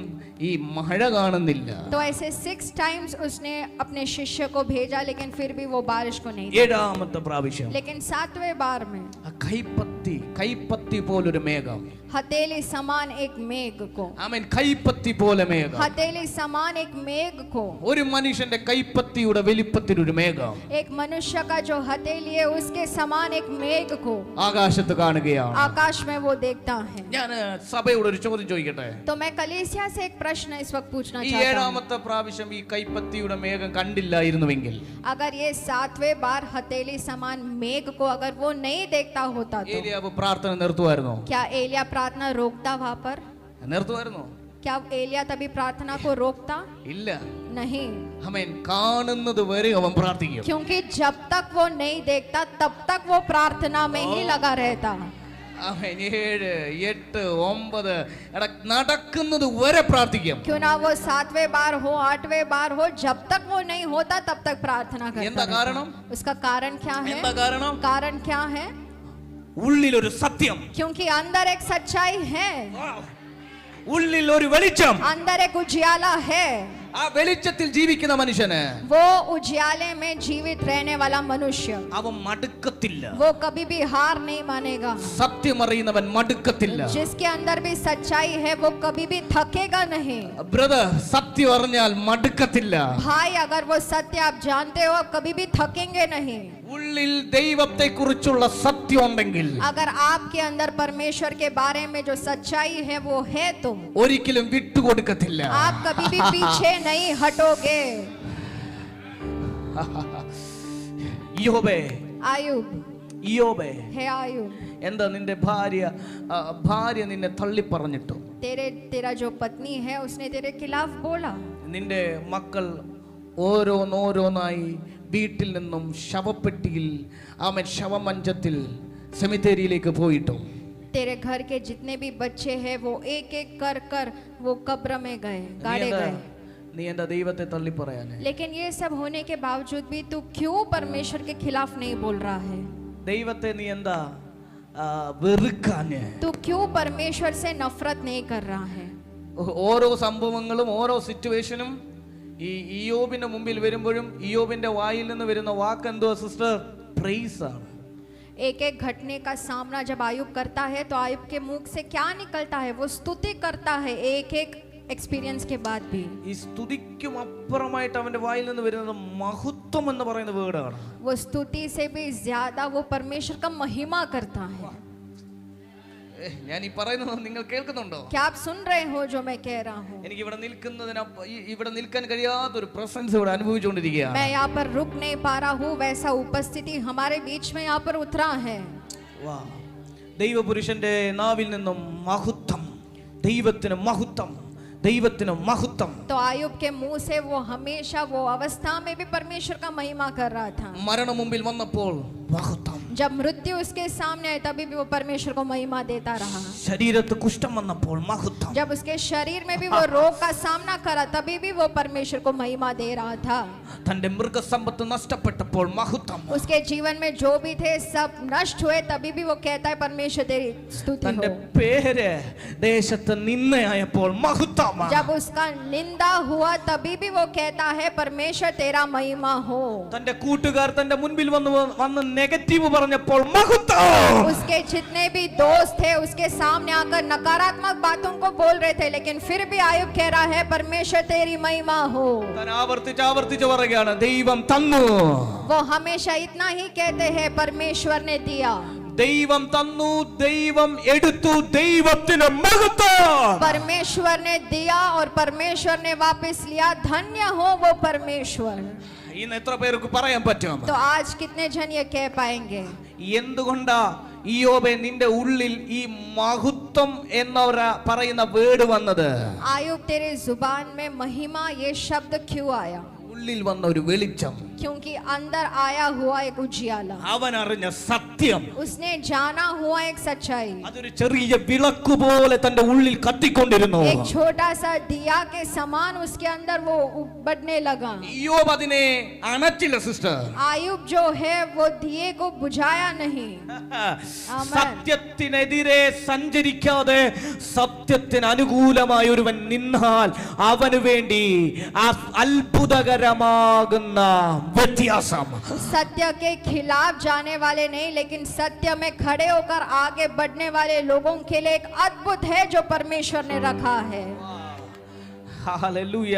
ഈ മഴ കാണുന്നില്ല. तो ऐसे 6 टाइम्स उसने अपने शिष्य को भेजा लेकिन फिर भी वो बारिश को नहीं. 7ാമത്തെ പ്രാവശ്യം लेकिन 7वें बार में ആ കൈപ്പത്തി കൈപ്പത്തി പോലൊരു മേഘം. हथेली समान एक मेघ को, ആമേൻ. കൈപ്പത്തി പോലെ മേഘം. हथेली समान एक मेघ को, ഒരു മനുഷ്യന്റെ കൈപ്പത്തിയുടെ വലിപ്പത്തിലൊരു മേഘം एक मनुष्य का जो हथेली है उसके समान एक मेघ को ആകാശത്ത് കാണുകയാണ്. आकाश में वो देखता है। ഞാൻ സഭയോട് ഒരു ചോദ്യം ചോദിക്കട്ടെ. तो मैं कलीसिया से एक प्रश्न इस वक्त पूछना ഈ चाहता हूँ। ഏഴാമത്തെ പ്രാവശ്യം ഈ കൈപ്പത്തിയുടെ മേഘം കണ്ടില്ലായിരുന്നുവെങ്കിൽ अगर ये 7वें बार हथेली समान मेघ को अगर वो नहीं देखता होता तो ഏലിയാവ് പ്രാർത്ഥന നിർത്തുമായിരുന്നോ? क्या एलिया प्रार्थना रोकता वहां पर? നിർത്തുമായിരുന്നോ? क्या एलिया तभी प्रार्थना को रोकता? ഇല്ല. नहीं, അവൻ കാണുന്നത് വരെ അവൻ പ്രാർത്ഥിക്കും. क्योंकि जब तक वो नहीं देखता तब तक वो प्रार्थना में ही लगा रहता। അവൻ 7, 8, 9 നടക്കുന്നത് വരെ പ്രാർത്ഥിക്കും. क्यों ना वो 7वें बार हो 8वें बार हो, जब तक वो नहीं होता तब तक प्रार्थना करता എന്താ रहता। കാരണം? उसका कारण क्या है? എന്താ കാരണം? कारण क्या है? ഉള്ളിൽ ഒരു സത്യം, क्योंकि अंदर एक सच्चाई है, ഉള്ളിൽ ഒരു വെളിച്ചം. अंदर एक उजियाला है। ആ വെളിച്ചത്തിൽ ജീവിക്കുന്ന മനുഷ്യന് वो उजियाले में जीवित रहने वाला मनुष्य, അവൻ മടുക്കത്തില്ല. वो कभी भी हार नहीं मानेगा। സത്യം അറിയുന്നവൻ മടുക്കത്തില്ല. जिसके अंदर भी सच्चाई है वो कभी भी थकेगा नहीं। ബ്രദർ, സത്യം അറിഞ്ഞാൽ മടുക്കത്തില്ല. भाई, अगर वो सत्य आप जानते हो कभी भी थकेंगे नहीं। ഉള്ളിൽ ദൈവത്തെ കുറിച്ചുള്ള സത്യം ഉണ്ടെങ്കിൽ अगर आपके अंदर परमेश्वर के बारे में जो सच्चाई है वो है तो ഒരിക്കലും വിട്ടുകൊടുക്കത്തില്ല. आप कभी भी पीछे नहीं हटोगे। യോബേ, आयुब യോബേ, है आयुब, എന്താ നിന്റെ ഭാര്യ നിന്നെ തള്ളി പറഞ്ഞിട്ടു? तेरा जो पत्नी है उसने तेरे खिलाफ बोला। നിന്റെ മക്കൾ ഓരോന്നോരോന്നായി വീട്ടിൽ നിന്നും ശവപ്പെട്ടിയിൽ ശവമഞ്ചത്തിൽ സെമിത്തേരിയിലേക്ക് പോയിട്ടു. तेरे घर के जितने भी बच्चे हैं वो एक एक कर कर वो कब्र में गए, गाड़े गए। നീ എന്താ ദൈവത്തെ തള്ളി പറയാനേ? लेकिन ये सब होने के बावजूद भी तू क्यों परमेश्वर के खिलाफ नहीं बोल रहा है? ദൈവത്തെ നീ എന്താ വെറുക്കാനേ? तू क्यों परमेश्वर से नफरत नहीं कर रहा है? ഓരോ സംഭവങ്ങളും ഓരോ സിറ്റുവേഷനും ഈ ഇയ്യോബിന്റെ മുമ്പിൽ വരുമ്പോഴും ഇയ്യോബിന്റെ വായിൽ നിന്ന് വരുന്ന വാക്ക് എന്തോ സിസ്റ്റർ? പ്രൈസ് ആണ്. एक एक घटने का सामना जब आयुब करता है तो आयुब के मुख से क्या निकलता है? वो स्तुति करता है एक एक एक्सपीरियंस के बाद भी। ഈ സ്തുതിക്കും അപ്പുറമായിട്ട് അവന്റെ വായിൽ നിന്ന് വരുന്നത് മഹത്വം എന്ന് പറയുന്ന വേർഡാണ്. वो स्तुति से भी ज्यादा वो परमेश्वर का महिमा करता है। ഞാൻ ഈ പറയുന്നത് നിങ്ങൾ കേൾക്കുന്നുണ്ടോ? क्या आप सुन रहे हो जो मैं कह रहा हूँ? എനിക്ക് ഇവിടെ നിൽക്കാൻ കഴിയാത്തൊരു പ്രസൻസ് ഇവിടെ അനുഭവിച്ചുകൊണ്ടിരിക്കുകയാണ്. मैं यहाँ पर रुक नहीं पा रहा हूँ, वैसा उपस्थिति हमारे बीच में यहाँ पर उतरा है। വാ, ദൈവപുരുഷന്റെ നാവിൽ നിന്നും മഹത്വം, ദൈവത്തിന് മഹത്വം, ദൈവത്തിന് മഹത്വം. तो आयुब के मुंह से वो हमेशा वो अवस्था में भी परमेश्वर का महिमा कर रहा था। മരണം മുമ്പിൽ വന്നപ്പോൾ മഹത്വം, जब मृत्यु उसके सामने आई तभी भी वो परमेश्वर को महिमा देता रहा। ശരീരത്ത് കുഷ്ഠം വന്നപ്പോൾ മഹത്വം, जब उसके शरीर में भी वो रोग का सामना करा तभी भी वो परमेश्वर को महिमा दे रहा था। തന്റെ മൃഗസമ്പത്ത് നഷ്ടപ്പെട്ടപ്പോൾ മഹത്വം, उसके जीवन में जो भी थे सब नष्ट हुए तभी भी वो कहता है परमेश्वर तेरी स्तुति തന്റെ हो। പേര് ദേശത്ത് നിന്നയായപ്പോൾ മഹത്വം, जब उसका निंदा हुआ तभी भी वो कहता है परमेश्वर तेरा महिमा हो। തന്റെ കൂട്ടുകാർ തന്റെ മുൻപിൽ വന്ന് നെഗറ്റീവ് പറഞ്ഞപ്പോൾ മഹത്വം, उसके जितने भी दोस्त थे उसके सामने आकर नकारात्मक बातों को बोल रहे थे, लेकिन फिर भी आयुब कह रहा है परमेश्वर तेरी महिमा हो। താൻ ആവർത്തിച്ച് പറയുകയാണ് ദൈവം തന്നു. वो हमेशा इतना ही कहते हैं परमेश्वर ने दिया, ദൈവം തന്നു, ദൈവം എടുത്തു, ദൈവത്തിന് മഹത്വം. परमेश्वर ने दिया और परमेश्वर ने वापस लिया, धन्य हो वो परमेश्वर। ഇന്ന് എത്ര പേർക്ക് പറയാൻ പറ്റും? तो आज कितने जन ये कह पाएंगे? എന്തുകൊണ്ടാ ഇയ്യോബേ നിന്റെ ഉള്ളിൽ ഈ മഹത്വം എന്ന പറയുന്ന വേർഡ് വന്നത്? आयुब तेरे जुबान में महिमा ये शब्द क्यों आया? ഉള്ളിൽ വന്ന ഒരു വെളിച്ചം, क्योंकि अंदर आया हुआ एक उजियाला, അവൻ അറിഞ്ഞ സത്യം, उसने जाना हुआ एक सच्चाई, അതൊരു ചെറിയ വിളക്ക് പോലെ തന്റെ ഉള്ളിൽ കത്തിക്കൊണ്ടിരുന്നു. एक छोटा सा दिया के समान उसके अंदर वो बढ़ने लगा। ഇയ്യോബ് അതിനെ അണച്ചില്ല സിസ്റ്റർ. आयुब जो है वो दिए को बुझाया नहीं। സത്യത്തിനെതിരെ സഞ്ചരിക്കാതെ സത്യത്തിന് അനുകൂലമായി ഒരുവൻ നിന്നാൽ അവന് വേണ്ടി ആ അത്ഭുതകര ഭയങ്കരമാകുന്ന വ്യത്യാസം. सत्य के खिलाफ जाने वाले नहीं, लेकिन सत्य में खड़े होकर आगे बढ़ने वाले लोगों के लिए एक अद्भुत है जो परमेश्वर ने रखा है. ഹല്ലേലൂയ.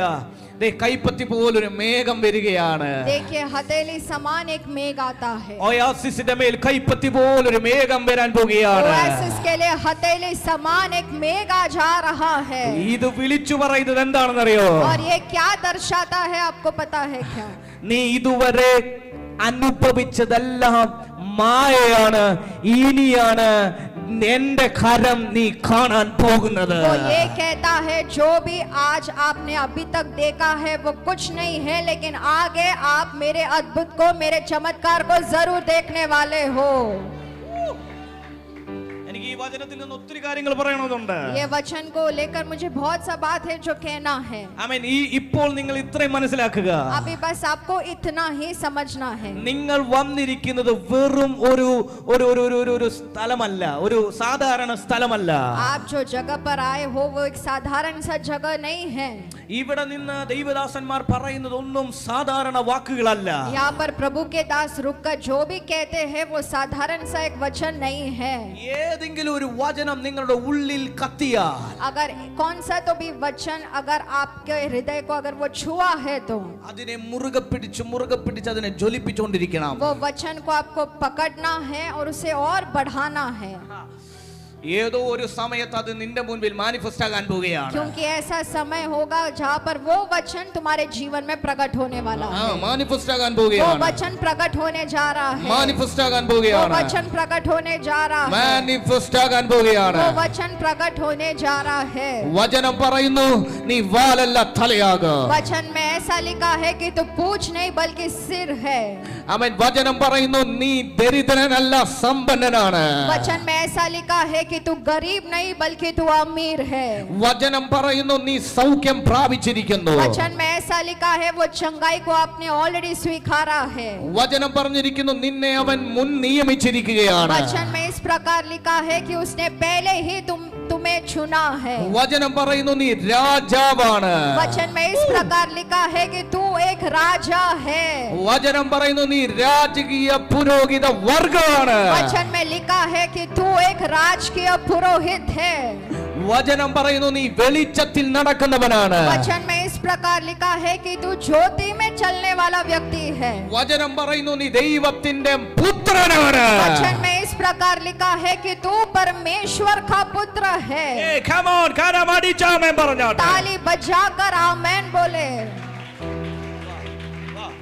ദേ കൈപ്പത്തി പോലൊരു മേഘം വരികയാണ്. देखिए हथेली समान एक मेघ आता है. ഓയാസിസിന്റെ മേൽ കൈപ്പത്തി പോലൊരു മേഘം വരാൻ പോകുകയാണ്. ओएसिस के लिए हथेली समान एक मेघ आ जा रहा है. ഇത് വിളിച്ചു പറയുന്നത് എന്താണെന്നറിയോ? और ये क्या दर्शाता है, आपको पता है क्या? നീ ഇതുവരെ അനുഭവിച്ചതെല്ലാം മായയാണ്. ഇനിയാണ് എന്റെ കരം നീ കാണാൻ പോകുന്നത്. वो ये कहता है जो भी आज आपने अभी तक देखा है वो कुछ नहीं है, लेकिन आगे आप मेरे अद्भुत को, मेरे चमत्कार को जरूर देखने वाले हो. എനിക്ക് ഈ വചനത്തിൽ നിന്ന് ഒത്തിരി കാര്യങ്ങൾ പറയണമെന്നുണ്ട്. ये वचन को लेकर मुझे बहुत सा बात है जो कहना है. ആമേൻ. ഇപ്പോൾ നിങ്ങൾ ഇത്രയും മനസ്സിലാക്കുക. अभी बस आपको इतना ही समझना है. നിങ്ങൾ വന്നിരിക്കുന്നത് വെറും ഒരു സ്ഥലമല്ല, ഒരു സാധാരണ സ്ഥലമല്ല. आप जो जगह पर आए हो वो एक साधारण सा जगह नहीं है. ഇവിടെ നിന്ന് ദൈവദാസന്മാർ പറയുന്നത് ഒന്നും സാധാരണ വാക്കുകളല്ല. यहाँ पर प्रभु के दास रुककर जो भी कहते हैं वो साधारण सा एक वचन नहीं है. ഏതെങ്കിലും ഒരു വചനം നിങ്ങളുടെ ഉള്ളിൽ കത്തിയാൽ, अगर कौन सा तो भी वचन अगर आपके हृदय को अगर वो छुआ है तो അതിനെ മുറുകെ പിടിച്ച് അതിനെ ജ്വലിപ്പിച്ചുകൊണ്ടിരിക്കണം. वो वचन को आपको पकड़ना है और उसे और बढ़ाना है. ഏതോ ഒരു സമയത്ത് അത് നിന്റെ മുൻപിൽ മാനിഫെസ്റ്റ് ആകാൻ പോവുകയാണ്. क्योंकि ऐसा समय होगा जहाँ पर वो वचन तुम्हारे जीवन में प्रकट होने वाला है. മാനിഫെസ്റ്റ് ആകാൻ वो പോവുകയാണ്. वचन प्रकट होने जा रहा है. മാനിഫെസ്റ്റ് ആകാൻ वो പോവുകയാണ്. वचन प्रकट होने जा रहा है. മാനിഫെസ്റ്റ് ആകാൻ പോവുകയാണ്. वो वचन प्रकट होने जा रहा है. വചനം പറയുന്നു നീ വാലല്ല തലയാകും. वचन में ऐसा लिखा है कि तू पूछ नहीं बल्कि सिर है. ആമേൻ. വചനം പറയുന്നു നീ ദരിദ്രനല്ല സമ്പന്നനാണ്. वचन में ऐसा लिखा है कि तू गरीब नहीं बल्कि तू अमीर है. വചനം പറയുന്നു നീ സൗഖ്യം പ്രാപിച്ചിരിക്കുന്നു. वचन में ऐसा लिखा है वो चंगाई को आपने ऑलरेडी स्वीकारा है. വചനം പറഞ്ഞിരിക്കുന്നു നിന്നെ അവൻ മുൻ നിയമിച്ചിരിക്കുകയാണ്. वचन में इस प्रकार लिखा है कि उसने पहले ही तुम्हें चुना है. വചനം പറയുന്നു നീ രാജാവാണ്. वचन में इस प्रकार लिखा है कि तू एक राजा है. വചനം പറയുന്നു നീ രാജകീയ പുരോഹിത വർഗമാണ്. वचन में लिखा है कि तू एक राजकीय पुरोहित है. വചനം പറയുന്നു നീ വെളിച്ചത്തിൽ നടക്കുന്നവനാണ്. वचन में इस प्रकार लिखा है कि तू ज्योति में चलने वाला व्यक्ति है. വചനം പറയുന്നു നീ ദൈവത്തിന്റെ പുത്രനാണ്. वचन में इस प्रकार लिखा है कि तू परमेश्वर का पुत्र है. come on കരമടിച്ചാമേൻ പറഞ്ഞാട്ടെ. ताली बजाकर आमेन बोले.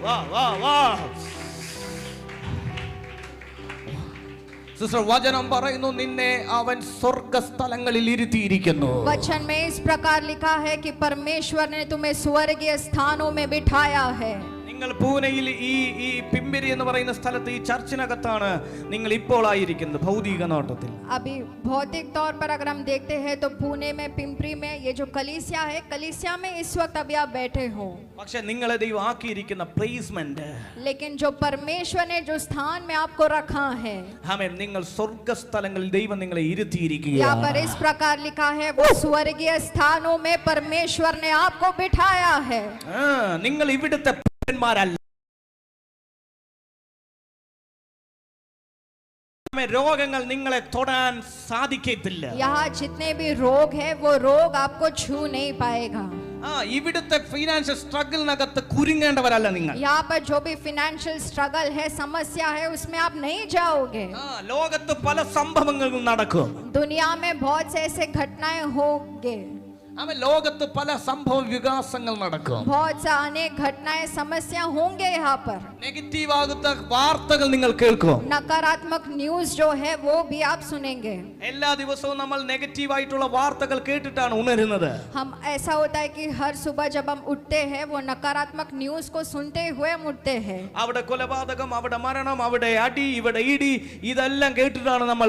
വാ വാ വാ. സിസ്റ്റർ വചനം പറയുന്നു നിന്നെ അവൻ സ്വർഗ്ഗസ്ഥലങ്ങളിൽ ഇരുത്തിയിരിക്കുന്നു. वचन में इस प्रकार लिखा है कि परमेश्वर ने तुम्हें स्वर्गीय स्थानों में बिठाया है. നിങ്ങൾ പൂനെയിൽ ഈ പിമ്പിരി എന്ന് പറയുന്ന സ്ഥലത്ത് ഈ ചർച്ചിനകത്താണ് നിങ്ങൾ ഇപ്പോൾ ആയിരിക്കുന്നത് ഭൗതിക നോട്ടത്തിൽ. अभी भौतिक तौर पर अगर हम देखते हैं तो पुणे में, पिंपरी में ये जो कलीसिया है, कलीसिया में इस वक्त अभी आप बैठे हो. പക്ഷെ നിങ്ങളെ ദൈവം ആക്കിയിരിക്കുന്ന പ്ലേസ്മെന്റ്, लेकिन जो परमेश्वर ने जो स्थान में आपको रखा है, ആമേൻ, നിങ്ങൾ സ്വർഗ്ഗസ്ഥലങ്ങളിൽ ദൈവം നിങ്ങളെ यहाँ ഇരുത്തിയിരിക്കുകയാണ്. पर इस प्रकार लिखा है वो स्वर्गीय स्थानों में परमेश्वर ने आपको बिठाया है. നിങ്ങൾ ഇവിടുത്തെ പൗരന്മാരല്ല. രോഗങ്ങൾ നിങ്ങളെ തൊടാൻ സാധിക്കത്തില്ല. यहाँ जितने भी रोग है वो रोग आपको छू नहीं पाएगा. ഇവിടുത്തെ ഫിനാൻഷ്യൽ സ്ട്രഗിളിനകത്ത് കുരുങ്ങേണ്ടവരല്ല നിങ്ങൾ. यहाँ पर जो भी फाइनेंशियल स्ट्रगल है, समस्या है, उसमें आप नहीं जाओगे. ലോകത്ത് പല സംഭവങ്ങളും നടക്കും. दुनिया में बहुत से ऐसे घटनाएं होंगे. ലോകത്ത് പല സംഭവ വികാസങ്ങൾ നടക്കും. बहुत सा अनेक घटनाएं, समस्या होंगे. यहाँ पर നെഗറ്റീവ് ആകുന്ന വാർത്തകൾ നിങ്ങൾ കേൾക്കും. नकारात्मक न्यूज जो है वो भी आप सुनेंगे. എല്ലാ ദിവസവും നമ്മൾ നെഗറ്റീവ് ആയിട്ടുള്ള വാർത്തകൾ കേട്ടിട്ടാണ് ഉണരുന്നത്. हम ऐसा होता है कि हर सुबह जब हम उठते हैं वो नकारात्मक न्यूज को सुनते हुए हम उठते हैं. അവിടെ കൊലപാതകം, അവിടെ മരണം, അവിടെ അടി, ഇവിടെ ഇടി, ഇതെല്ലാം കേട്ടിട്ടാണ് നമ്മൾ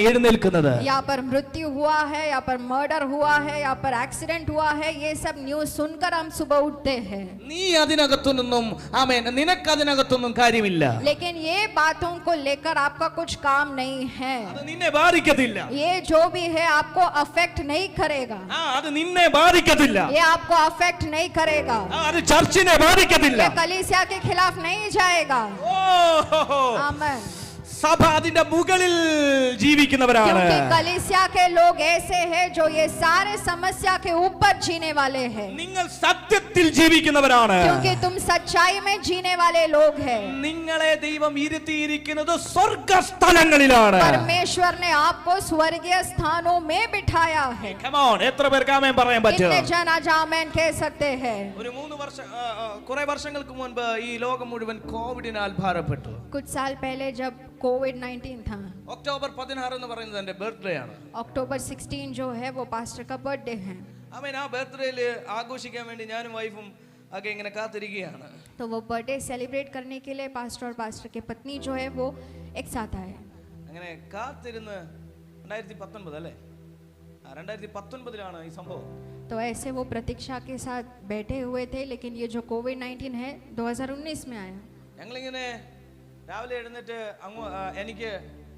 എഴുന്നേൽക്കുന്നത്. यहाँ पर मृत्यु हुआ है, यहाँ पर मर्डर हुआ है, यहाँ पर एक्सीडेंट हुआ है, ये सब न्यूज सुनकर हम सुबह उठते हैं, നീ അതിനകത്തൊന്നും ആമേൻ നിനക്ക് അതിനകത്തൊന്നും കാര്യമില്ല. लेकिन ये बातों को लेकर आपका कुछ काम नहीं है. അത് നിന്നെ ബാധിക്കത്തില്ല. ये जो भी है आपको अफेक्ट नहीं करेगा. അത് നിന്നെ ബാധിക്കത്തില്ല. ये आपको अफेक्ट नहीं करेगा. അത് ചർച്ചിനെ ബാധിക്കത്തില്ല. ये कलीसिया के खिलाफ नहीं जाएगा. ഓ आमीन. സഭ അതിന്റെ മുകളിൽ ജീവിക്കുന്നവരാണ്. क्योंकि कलीसिया के लोग ऐसे हैं जो ये सारे समस्या के ऊपर जीने वाले हैं. നിങ്ങൾ സത്യത്തിൽ ജീവിക്കുന്നവരാണ്. क्योंकि तुम सच्चाई में जीने वाले लोग हैं. നിങ്ങളെ ദൈവം ഇരുത്തിയിരിക്കുന്നത് സ്വർഗ്ഗസ്ഥലങ്ങളിലാണ്. परमेश्वर ने आपको स्वर्गीय स्थानों में बिठाया है. Come on, എത്ര പേർക്ക് ആമേൻ പറയാൻ പറ്റും? कितने जन आज आमेन कह सकते हैं? ഒരു 3 വർഷം കുറെ വർഷങ്ങൾക്ക് മുൻപ് ഈ ലോകം മുഴുവൻ കോവിഡിനാൽ ഭാരപ്പെട്ടു. कुछ साल पहले जब कोविड-19 था, ഒക്ടോബർ 16 എന്ന് പറയുന്നത് എന്റെ ബർത്ത്ഡേ ആണ്. अक्टूबर 16 जो है वो पास्टर का बर्थडे है. ആമേൻ. ആ ബർത്ത്ഡേയിൽ ആഘോഷിക്കാൻ വേണ്ടി ഞാനും വൈഫും ഒക്കെ ഇങ്ങനെ കാത്തിരിക്കുകയാണ്. तो वो बर्थडे सेलिब्रेट करने के लिए पास्टर और पास्टर की पत्नी जो है वो एक साथ आए. അങ്ങനെ കാത്തിരുന്ന് 2019 അല്ലേ? 2019 ഈ സംഭവം. तो ऐसे वो प्रतीक्षा के साथ बैठे हुए थे, लेकिन ये जो कोविड-19 है 2019 में आया. ഞങ്ങളിങ്ങനെ രാവിലെ എഴുന്നേറ്റ് എനിക്ക്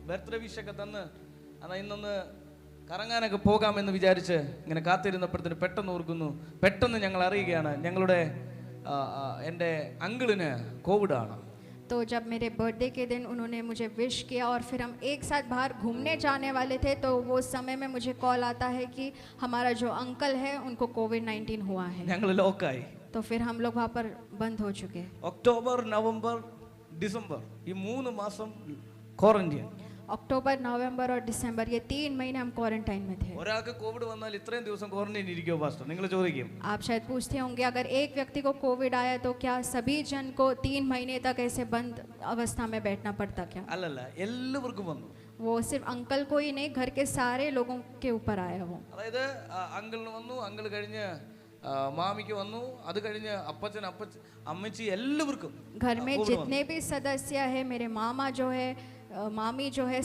ബർത്ത്ഡേ വിഷൊക്കെ തന്ന് അതാ ഇന്നൊന്ന് കറങ്ങാനൊക്കെ പോകാമെന്ന് വിചാരിച്ച് ഇങ്ങനെ കാത്തിരുന്നപ്പോഴത്തേന് പെട്ടെന്ന് ഓർക്കുന്നു, പെട്ടെന്ന് ഞങ്ങൾ അറിയുകയാണ് ഞങ്ങളുടെ എൻ്റെ അങ്കിളിന് കോവിഡാണ്. तो जब मेरे बर्थडे के दिन उन्होंने मुझे विश किया और फिर हम एक साथ बाहर घूमने जाने वाले थे, तो वो समय में मुझे कॉल आता है कि हमारा जो अंकल है उनको कोविड-19 हुआ है. ഞങ്ങൾ ലോക്കായി. तो फिर हम लोग वहाँ पर बंद हो चुके. ഒക്ടോബർ നവംബർ ഡിസംബർ ഈ 3 മാസം ക്വാറന്റൈൻ. अक्टूबर, नवंबर और दिसंबर ये 3 महीने हम क्वारंटाइन में थे. ഒരാൾക്ക് കോവിഡ് വന്നാൽ ഇത്രയും ദിവസം ക്വാറന്റൈൻ ഇരിക്കുമോ പാസ്റ്റർ? നിങ്ങൾ ചോദിക്കും. आप शायद पूछते होंगे, अगर एक व्यक्ति को कोविड आया तो क्या सभी जन को 3 महीने तक ऐसे बंद अवस्था में बैठना पड़ता क्या? അല്ലല്ല, എല്ലാവർക്കും വന്നു. वो सिर्फ अंकल को ही नहीं, घर के सारे लोगों के ऊपर आया वो. അതായത് അങ്കിളിന് വന്നു, അങ്കിൾ കഴിഞ്ഞ് മാമിക്ക് വന്നു, അത് കഴിഞ്ഞ് അപ്പച്ചൻ അമ്മച്ചി എല്ലാവർക്കും घर में जितने भी सदस्य है, मेरे मामा जो है, मामी जो है,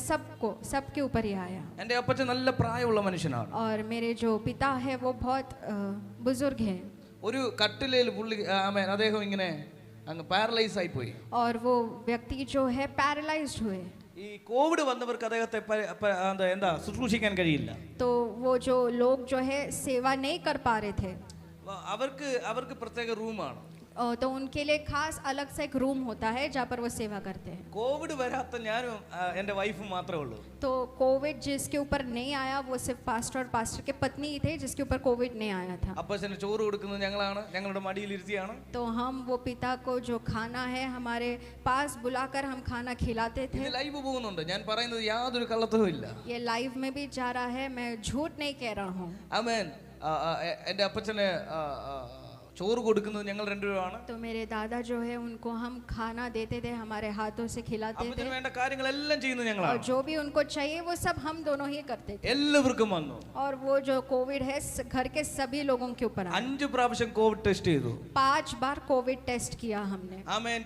सबके ऊपर ही आया. എൻ്റെ അപ്പച്ചൻ നല്ല പ്രായമുള്ള മനുഷ്യനാണ്. और मेरे जो पिता है वो बहुत बुजुर्ग है. ഒരു കട്ടിലേൽ പുള്ളി ആമേൻ അദ്ദേഹം ഇങ്ങനെ അങ്ങ് പാരലൈസ് ആയി പോയി. और वो व्यक्ति जो है पैरालाइज्ड हुए. ഈ കോവിഡ് വന്നവർക്ക് അദ്ദേഹത്തെ എന്താ ശുശ്രൂഷിക്കാൻ കഴിയില്ല. तो वो जो लोग जो है सेवा नहीं कर पा रहे थे. അവർക്ക് പ്രത്യേക റൂമാണ്. तो उनके लिए खास अलग से एक रूम होता है जहाँ पर वो सेवा करते हैं. കോവിഡ് വരാത്ത ഞാനും എൻ്റെ വൈഫും മാത്രമേ ഉള്ളൂ. तो कोविड जिसके ऊपर नहीं आया वो सिर्फ पास्टर और पास्टर के पत्नी ही थे जिसके ऊपर कोविड नहीं आया था. അപ്പച്ചന് ചോറ് കൊടുക്കുന്നത് ഞങ്ങളാണ്, ഞങ്ങളുടെ മടിയിലിരുത്തിയാണ്. तो हम वो पिता को जो खाना है हमारे पास बुलाकर हम खाना खिलाते थे. ഇത് ലൈവ് പോകുന്നുണ്ട്, ഞാൻ പറയുന്നത് യാതൊരു കള്ളത്തരവും ഇല്ല. ये लाइव में भी जा रहा है, मैं झूठ नहीं कह रहा हूँ. ആമേൻ. എൻ്റെ അപ്പച്ചന് ചോറ് കൊടുക്കുന്നത് ഞങ്ങൾ രണ്ടുപേരുമാണ്. तो मेरे दादा जो है उनको हम खाना देते थे, हमारे हाथों से खिलाते അപ്പച്ചന് थे. വേണ്ട കാര്യങ്ങളെല്ലാം ചെയ്യുന്നത് और ഞങ്ങളാണ്. जो भी उनको चाहिए वो सब हम दोनों ही करते थे. എല്ലാവർക്കും വന്നു. और वो जो कोविड है घर के सभी लोगों के ऊपर आया. 5 പ്രാവശ്യം കോവിഡ് ടെസ്റ്റ് ചെയ്തു. 5 बार कोविड टेस्ट किया हमने. ആമേൻ.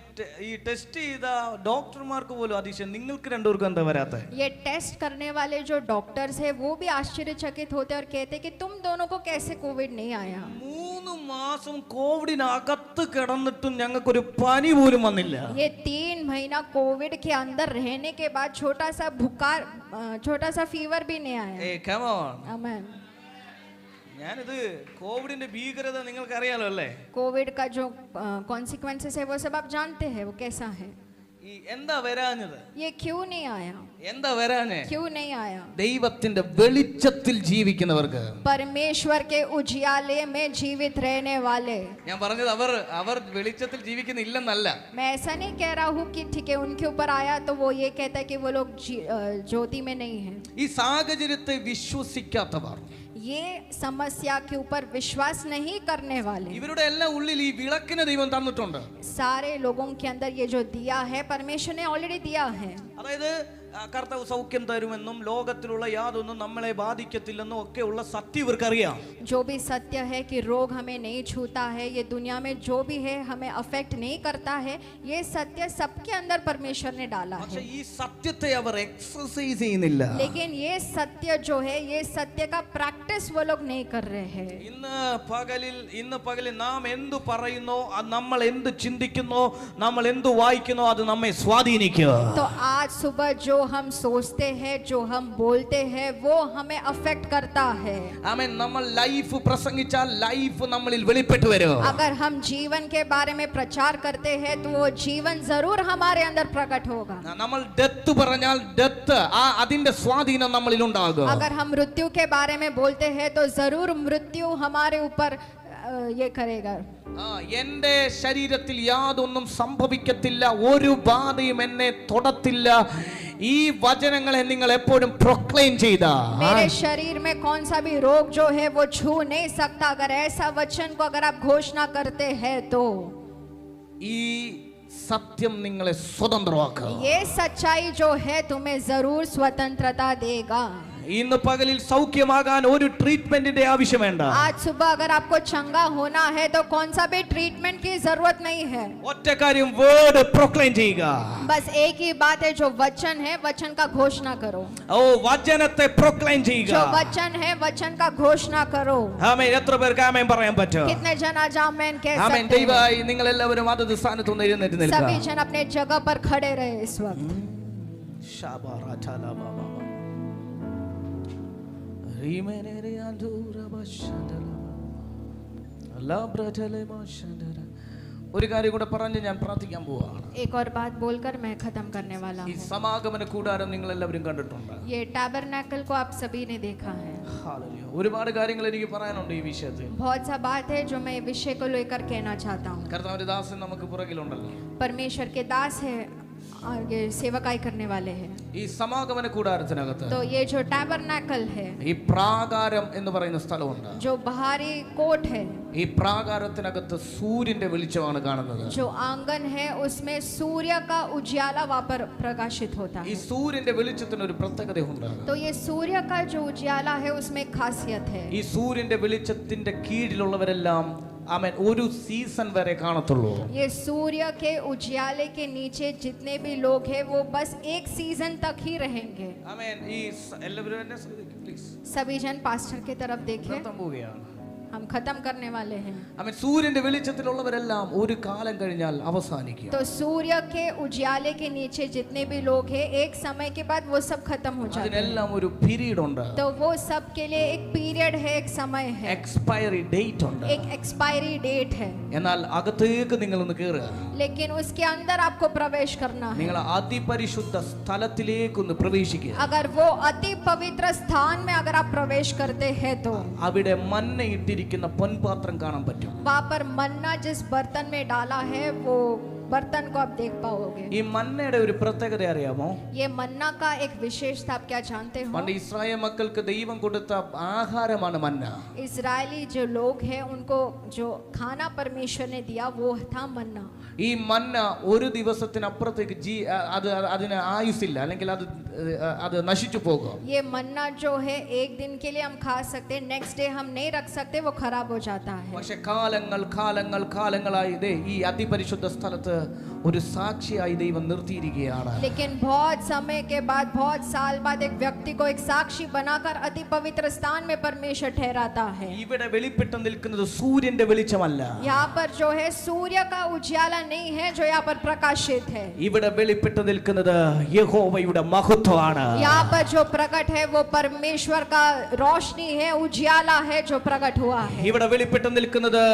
ഈ ടെസ്റ്റ് ചെയ്ത ഡോക്ടർമാർക്ക് പോലും അതിശയം, നിങ്ങൾക്ക് രണ്ടുപേർക്കും എന്താ വരാത്തെ? ये टेस्ट करने वाले जो डॉक्टर्स है वो भी आश्चर्यचकित होते और कहते कि तुम दोनों को कैसे कोविड नहीं आया. 3 माസം കോവിഡിനകത്ത് കിടന്നിട്ടും ഞങ്ങൾക്കൊരു പനി പോലും വന്നില്ല. ये 3 महीना कोविड के अंदर रहने के बाद छोटा सा बुखार, छोटा सा फीवर भी नहीं आया. come on. आमीन. ഞാനിത് കോവിഡിന്റെ ഭീകരത നിങ്ങൾക്ക് അറിയാലോ അല്ലേ? कोविड का जो कॉन्सिक्वेंसेस है वो सब आप जानते हैं वो कैसा है. ഈ എന്താ വരാഞ്ഞത്? ये क्यों नहीं आया? എന്താ വരാഞ്ഞേ? क्यों नहीं आया? ദൈവത്തിന്റെ വെളിച്ചത്തിൽ ജീവിക്കുന്നവർക്ക്, परमेश्वर के उजियाले में जीवित रहने वाले. ഞാൻ പറഞ്ഞത് അവർ വെളിച്ചത്തിൽ ജീവിക്കുന്നില്ലെന്നല്ല. मैं ऐसा नहीं कह रहा हूँ कि ठीक है उनके ऊपर आया तो वो ये कहता है कि वो लोग ज्योति में नहीं है. ഈ സാഹചര്യത്തെ വിശ്വസിക്കാത്തവർ, ये समस्या के ऊपर विश्वास नहीं करने वाले, ഇവരുടെ എല്ലാം ഉള്ളിൽ ഈ വിളക്കിനെ ദൈവം തന്നിട്ടുണ്ട്. सारे लोगों के अंदर ये जो दिया है परमेश्वर ने ऑलरेडी दिया है. അതായത് കർത്താവ് സൗഖ്യം തരുമെന്നും ലോകത്തിലുള്ള യാതൊന്നും നമ്മളെ ബാധിക്കത്തില്ലെന്നും ഒക്കെയുള്ള സത്യം ഇവർക്കറിയാം. जो भी सत्य है कि रोग हमें नहीं छूता है, ये दुनिया में जो भी है हमें अफेक्ट नहीं करता है, ये सत्य सबके अंदर परमेश्वर ने डाला പക്ഷെ है. ഈ സത്യത്തെ അവർ എക്സസൈസ് ചെയ്യുന്നില്ല. लेकिन ये सत्य जो है, ये सत्य का प्रैक्टिस वो लोग नहीं कर रहे हैं. ഇന്ന് പകലിൽ നാം എന്തു പറയുന്നോ, നമ്മൾ എന്ത് ചിന്തിക്കുന്നോ, നമ്മൾ എന്ത് വായിക്കുന്നോ, അത് നമ്മെ സ്വാധീനിക്കും. तो आज सुबह जो हम सोचते हैं, जो हम बोलते हैं, वो हमें अफेक्ट करता है. ആമേൻ. നമ്മൾ ലൈഫ് പ്രസംഗിച്ചാൽ ലൈഫ് നമ്മളിൽ വെളിപ്പെട്ടു വരും. अगर हम जीवन के बारे में प्रचार करते हैं तो वो जीवन जरूर हमारे अंदर प्रकट होगा. നമ്മൾ ഡെത്ത് പറഞ്ഞാൽ ഡെത്ത് അതിന്റെ സ്വാധീനം നമ്മളിൽ ഉണ്ടാകും. अगर हम मृत्यु के बारे में बोलते हैं तो जरूर मृत्यु हमारे ऊपर ये करेगा. എന്റെ ശരീരത്തിൽ യാതൊന്നും സംഭവിക്കത്തില്ല, ഒരു ബാധയും എന്നെ തൊടത്തില്ല, ഈ വചനങ്ങളെ നിങ്ങൾ എപ്പോഴും പ്രൊക്ലെയിം ചെയ്ത मेरे शरीर में कौन सा भी रोग जो है वो छू नहीं सकता. अगर ऐसा वचन को अगर आप घोषणा करते हैं तो ഈ സത്യം നിങ്ങളെ സ്വതന്ത്രമാക്കും. ये सच्चाई जो है तुम्हें जरूर स्वतंत्रता देगा. ഇന്ന് പകലിൽ സൗഖ്യമാകാൻ ഒരു ട്രീറ്റ്മെന്റിന്റെ ആവശ്യം വേണ്ട. आज सुबह अगर आपको चंगा होना है तो कौन सा भी ट्रीटमेंट की जरूरत नहीं है. ഒറ്റ കാര്യം, വേർഡ് പ്രൊക്ലെയിം ചെയ്യുക. बस एक ही बात है, जो वचन है वचन का घोषणा करो. വചനത്തെ പ്രൊക്ലെയിം ചെയ്യുക. जो वचन है वचन का घोषणा करो. ആമേൻ. എത്ര പേർക്ക് ആമേൻ പറയാൻ പറ്റും? कितने जन आज आमेन कह ആമേൻ. सकते हैं? ദയവായി നിങ്ങൾ എല്ലാവരും അതത് സ്ഥാനത്ത് നിന്ന് എഴുന്നേറ്റ് सभी നിൽക്കുക. जन अपने जगह पर खड़े रहे इस वक्त. ഒരു കാര്യം കൂടെ പറഞ്ഞ് ഞാൻ പ്രാർത്ഥിക്കാൻ പോവാണ്. एक और बात बोलकर मैं खत्म करने वाला ഈ हूँ. സമാഗമന കൂടാരം നിങ്ങൾ എല്ലാവരും കണ്ടിട്ടുണ്ട്. ये टैबरनैकल को आप सभी ने देखा है. ഹല്ലേലൂയ. ഒരുപാട് കാര്യങ്ങൾ എനിക്ക് പറയാനുണ്ട് ഈ വിഷയത്തിൽ. बहुत सा बात है जो मैं विषय को लेकर कहना चाहता हूँ. കർത്താവിന്റെ ദാസൻ നമുക്ക് പുറകിലുണ്ടല്ലോ. परमेश्वर के दास है और ये सेवकाई करने वाले हैं. ഈ സമാഗമന കൂടാരത്തിനകത്ത് तो ये जो टैबरनैकल है, ഈ പ്രാകാരം എന്ന് പറയുന്ന സ്ഥലമുണ്ട്. जो बाहरी कोट है, ഈ പ്രാകാരത്തിനകത്ത് സൂര്യന്റെ വെളിച്ചമാണ് കാണുന്നത്. जो आंगन है उसमें सूर्य का उजियाला वहाँ पर प्रकाशित होता ഈ है. സൂര്യന്റെ വെളിച്ചത്തിന് ഒരു പ്രത്യേകതയുണ്ട്. तो ये सूर्य का जो उजियाला है उसमें एक खासियत है. ഈ സൂര്യന്റെ വെളിച്ചത്തിന്റെ കീഴിലുള്ളവരെല്ലാം ആമേൻ ഒരു സീസൺ വരെ കാണത്തുള്ളൂ. ये सूर्य के उजियाले के नीचे जितने भी लोग हैं वो बस एक सीजन तक ही रहेंगे. ആമേൻ. ഈ എല്ലാവരും എന്നെ ശ്രദ്ധിക്കുക പ്ലീസ്. सभी जन पास्टर की तरफ देखें. നിർത്താൻ പോവുകയാണ്. हम खत्म करने वाले हैं. ആമേൻ. സൂര്യന്റെ വെളിച്ചത്തിലുള്ളവരെല്ലാം ഒരു കാലം കഴിഞ്ഞാൽ അവസാനിക്കും. तो सूर्य के उजियाले के नीचे जितने भी लोग हैं एक समय के बाद वो सब खत्म हो जाते हैं. അതിനെല്ലാം ഒരു പീരീഡ് ഉണ്ട്. तो वो सब के लिए एक पीरियड है, एक समय है, എക്സ്പയറി ഡേറ്റ് ഉണ്ട്. एक एक्सपायरी डेट है. എന്നാൽ അകത്തേക്ക് നിങ്ങളൊന്ന് കയറുക. लेकिन उसके अंदर आपको प्रवेश करना है. നിങ്ങൾ അതിപരിശുദ്ധ സ്ഥലത്തിലേക്കൊന്ന് പ്രവേശിക്കുക. अगर वो अति पवित्र स्थान में अगर आप प्रवेश करते हैं तो അവിടെ മന്ന ഇട്ടിരിക്കുന്ന പൊൻപാത്രം കാണാൻ പറ്റും. वहाँ पर मन्ना जिस बर्तन में डाला है वो बर्तन को आप देख पाओगे. ഈ മന്നയുടെ ഒരു പ്രത്യേകത അറിയാമോ? ये मन्ना का एक विशेषता आप क्या जानते हो? പണ്ട് ഇസ്രായേൽ മക്കൾക്ക് ദൈവം കൊടുത്ത ആഹാരമാണ് മന്ന. इजरायली जो लोग हैं उनको जो खाना परमेश्वर ने दिया वो था मन्ना. ഈ മന്ന ഒരു ദിവസത്തിനപ്പുറത്തേക്ക് അതിന് ആയുസില്ല, അല്ലെങ്കിൽ അത് നശിച്ചു പോകും. ये मन्ना जो है एक दिन के लिए हम खा सकते हैं, नेक्स्ट डे हम नहीं रख सकते, वो खराब हो जाता है. പക്ഷെ കാലങ്ങളായി ഈ അതിപരിശുദ്ധ സ്ഥലത്ത് ഒരു സാക്ഷിയായി ദൈവം നിർത്തിയിരിക്കുകയാണ്. लेकिन बहुत समय के बाद, बहुत साल बाद एक व्यक्ति को एक साक्षी बनाकर अति पवित्र स्थान में परमेश्वर ठहराता है. ഇവിടെ വെളിപ്പെട്ട് നിൽക്കുന്നത് സൂര്യന്റെ വെളിച്ചമല്ല. यहाँ पर जो है सूर्य का उजियाला नहीं है जो यहाँ पर प्रकाशित है. ഇവിടെ വെളിപ്പെട്ട് നിൽക്കുന്നത് യഹോവയുടെ മഹത്വമാണ്. यहाँ पर जो प्रकट है वो परमेश्वर का रोशनी है, उजियाला है जो प्रकट हुआ है. ഇവിടെ വെളിപ്പെട്ട് നിൽക്കുന്നത്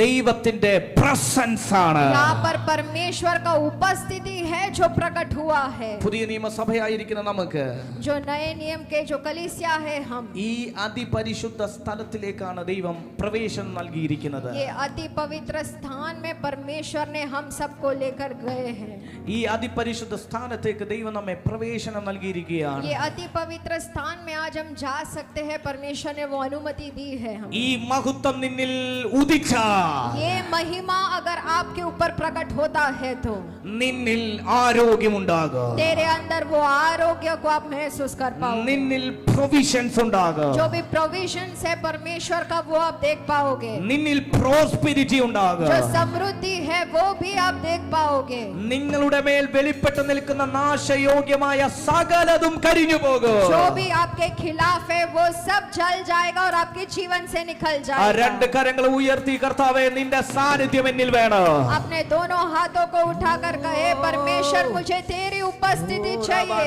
ദൈവത്തിന്റെ പ്രസൻസ് ആണ്. यहाँ पर परमेश्वर का उपस्थिति है जो प्रकट हुआ है. പുതിയ നിയമസഭയായിരിക്കുന്ന നമുക്ക് जो नए नियम के जो कलीसिया है हम, ഈ അതിപരിശുദ്ധ സ്ഥലത്തിലേക്കാണ് ദൈവം പ്രവേശനം നൽകിയിരിക്കുന്നത്. ये अति पवित्र स्थान में परमेश्वर ने हम सबको लेकर गए हैं. ഈ അതിപരിശുദ്ധ സ്ഥാനത്തേക്ക് ദൈവം നമ്മെ പ്രവേശനം നൽകിയിരിക്കുകയാണ്. ये अति पवित्र स्थान में आज हम जा सकते हैं, परमेश्वर ने वो अनुमति दी है. हम ഈ മഹത്വം നിന്നിൽ ഉദിച്ചാൽ, ये महिमा अगर आपके ऊपर प्रकट होता है तो നിന്നിൽ ആരോഗ്യമുണ്ടാകും. तेरे अंदर वो आरोग्य को आप महसूस कर पाओगे. നിന്നിൽ പ്രൊവിഷൻസ് ഉണ്ടാകും. जो भी प्रोविजन है परमेश्वर का वो आप देख पाओगे. നിന്നിൽ പ്രോസ്പെരിറ്റി ഉണ്ടാകും. जो समृद्धि है वो भी आप देख पाओगे. നിങ്ങളുടെ മേൽ വെളിപ്പെട്ടു നിൽക്കുന്ന നാശയോഗ്യമായ സകലതും കരിഞ്ഞു പോകും. जो भी आपके खिलाफ है वो सब जल जाएगा और आपके जीवन से निकल ആ जाएगा. രണ്ട് കരങ്ങൾ ഉയർത്തി കർത്താവേ നിന്റെ സാന്നിധ്യം എന്നിൽ വേണം. अपने दोनों हाथों को उठाकर कहे परमेश्वर मुझे तेरी उपस्थिति चाहिए.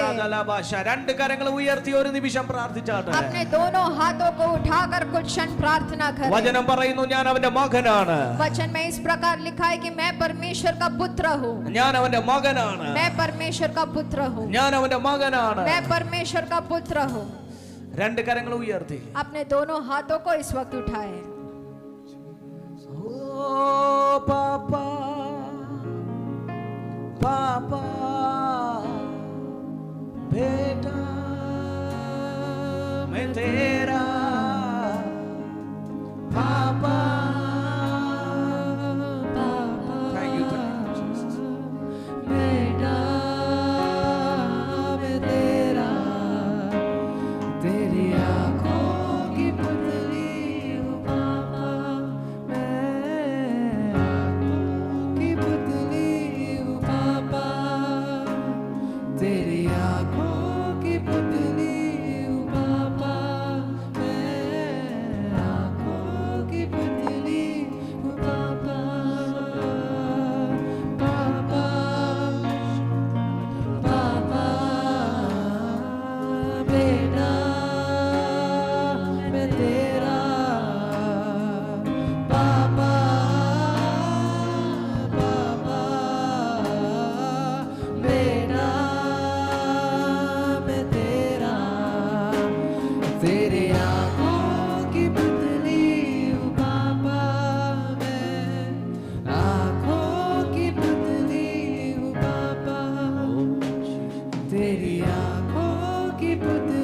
രണ്ട് കരങ്ങൾ ഉയർത്തി ഒരു നിമിഷം പ്രാർത്ഥിച്ചാട്ടെ. अपने दोनों हाथों को उठाकर कुछ क्षण प्रार्थना करें. വചനം പറയുന്നു ഞാൻ അവന്റെ മകനാണ്. वचन में इस प्रकार लिखा है कि मैं परमेश्वर का पुत्र हूँ. ഞാൻ അവന്റെ മകനാണ്. मैं परमेश्वर का पुत्र हूँ. ഞാൻ അവന്റെ മകനാണ്. मैं परमेश्वर का पुत्र हूँ. രണ്ട് കരങ്ങൾ ഉയർത്തി अपने दोनों हाथों को इस वक्त उठाए. ओ पापा पापा बेटा मैं तेरा पापा पापा थैंक यू जीसस बेटा मैं तेरा तेरी आंखों की पुतली हूँ पापा तेरी आंखों की पुतली हूँ पापा मैं आंखों की पुतली हूँ पापा पापा पापा बेटा मैं तेरा पापा पापा बेटा तेरे आंखों की पुतली हूँ पापा मैं आंखों की पुतली हूँ पापा तेरी आंखों की पुतली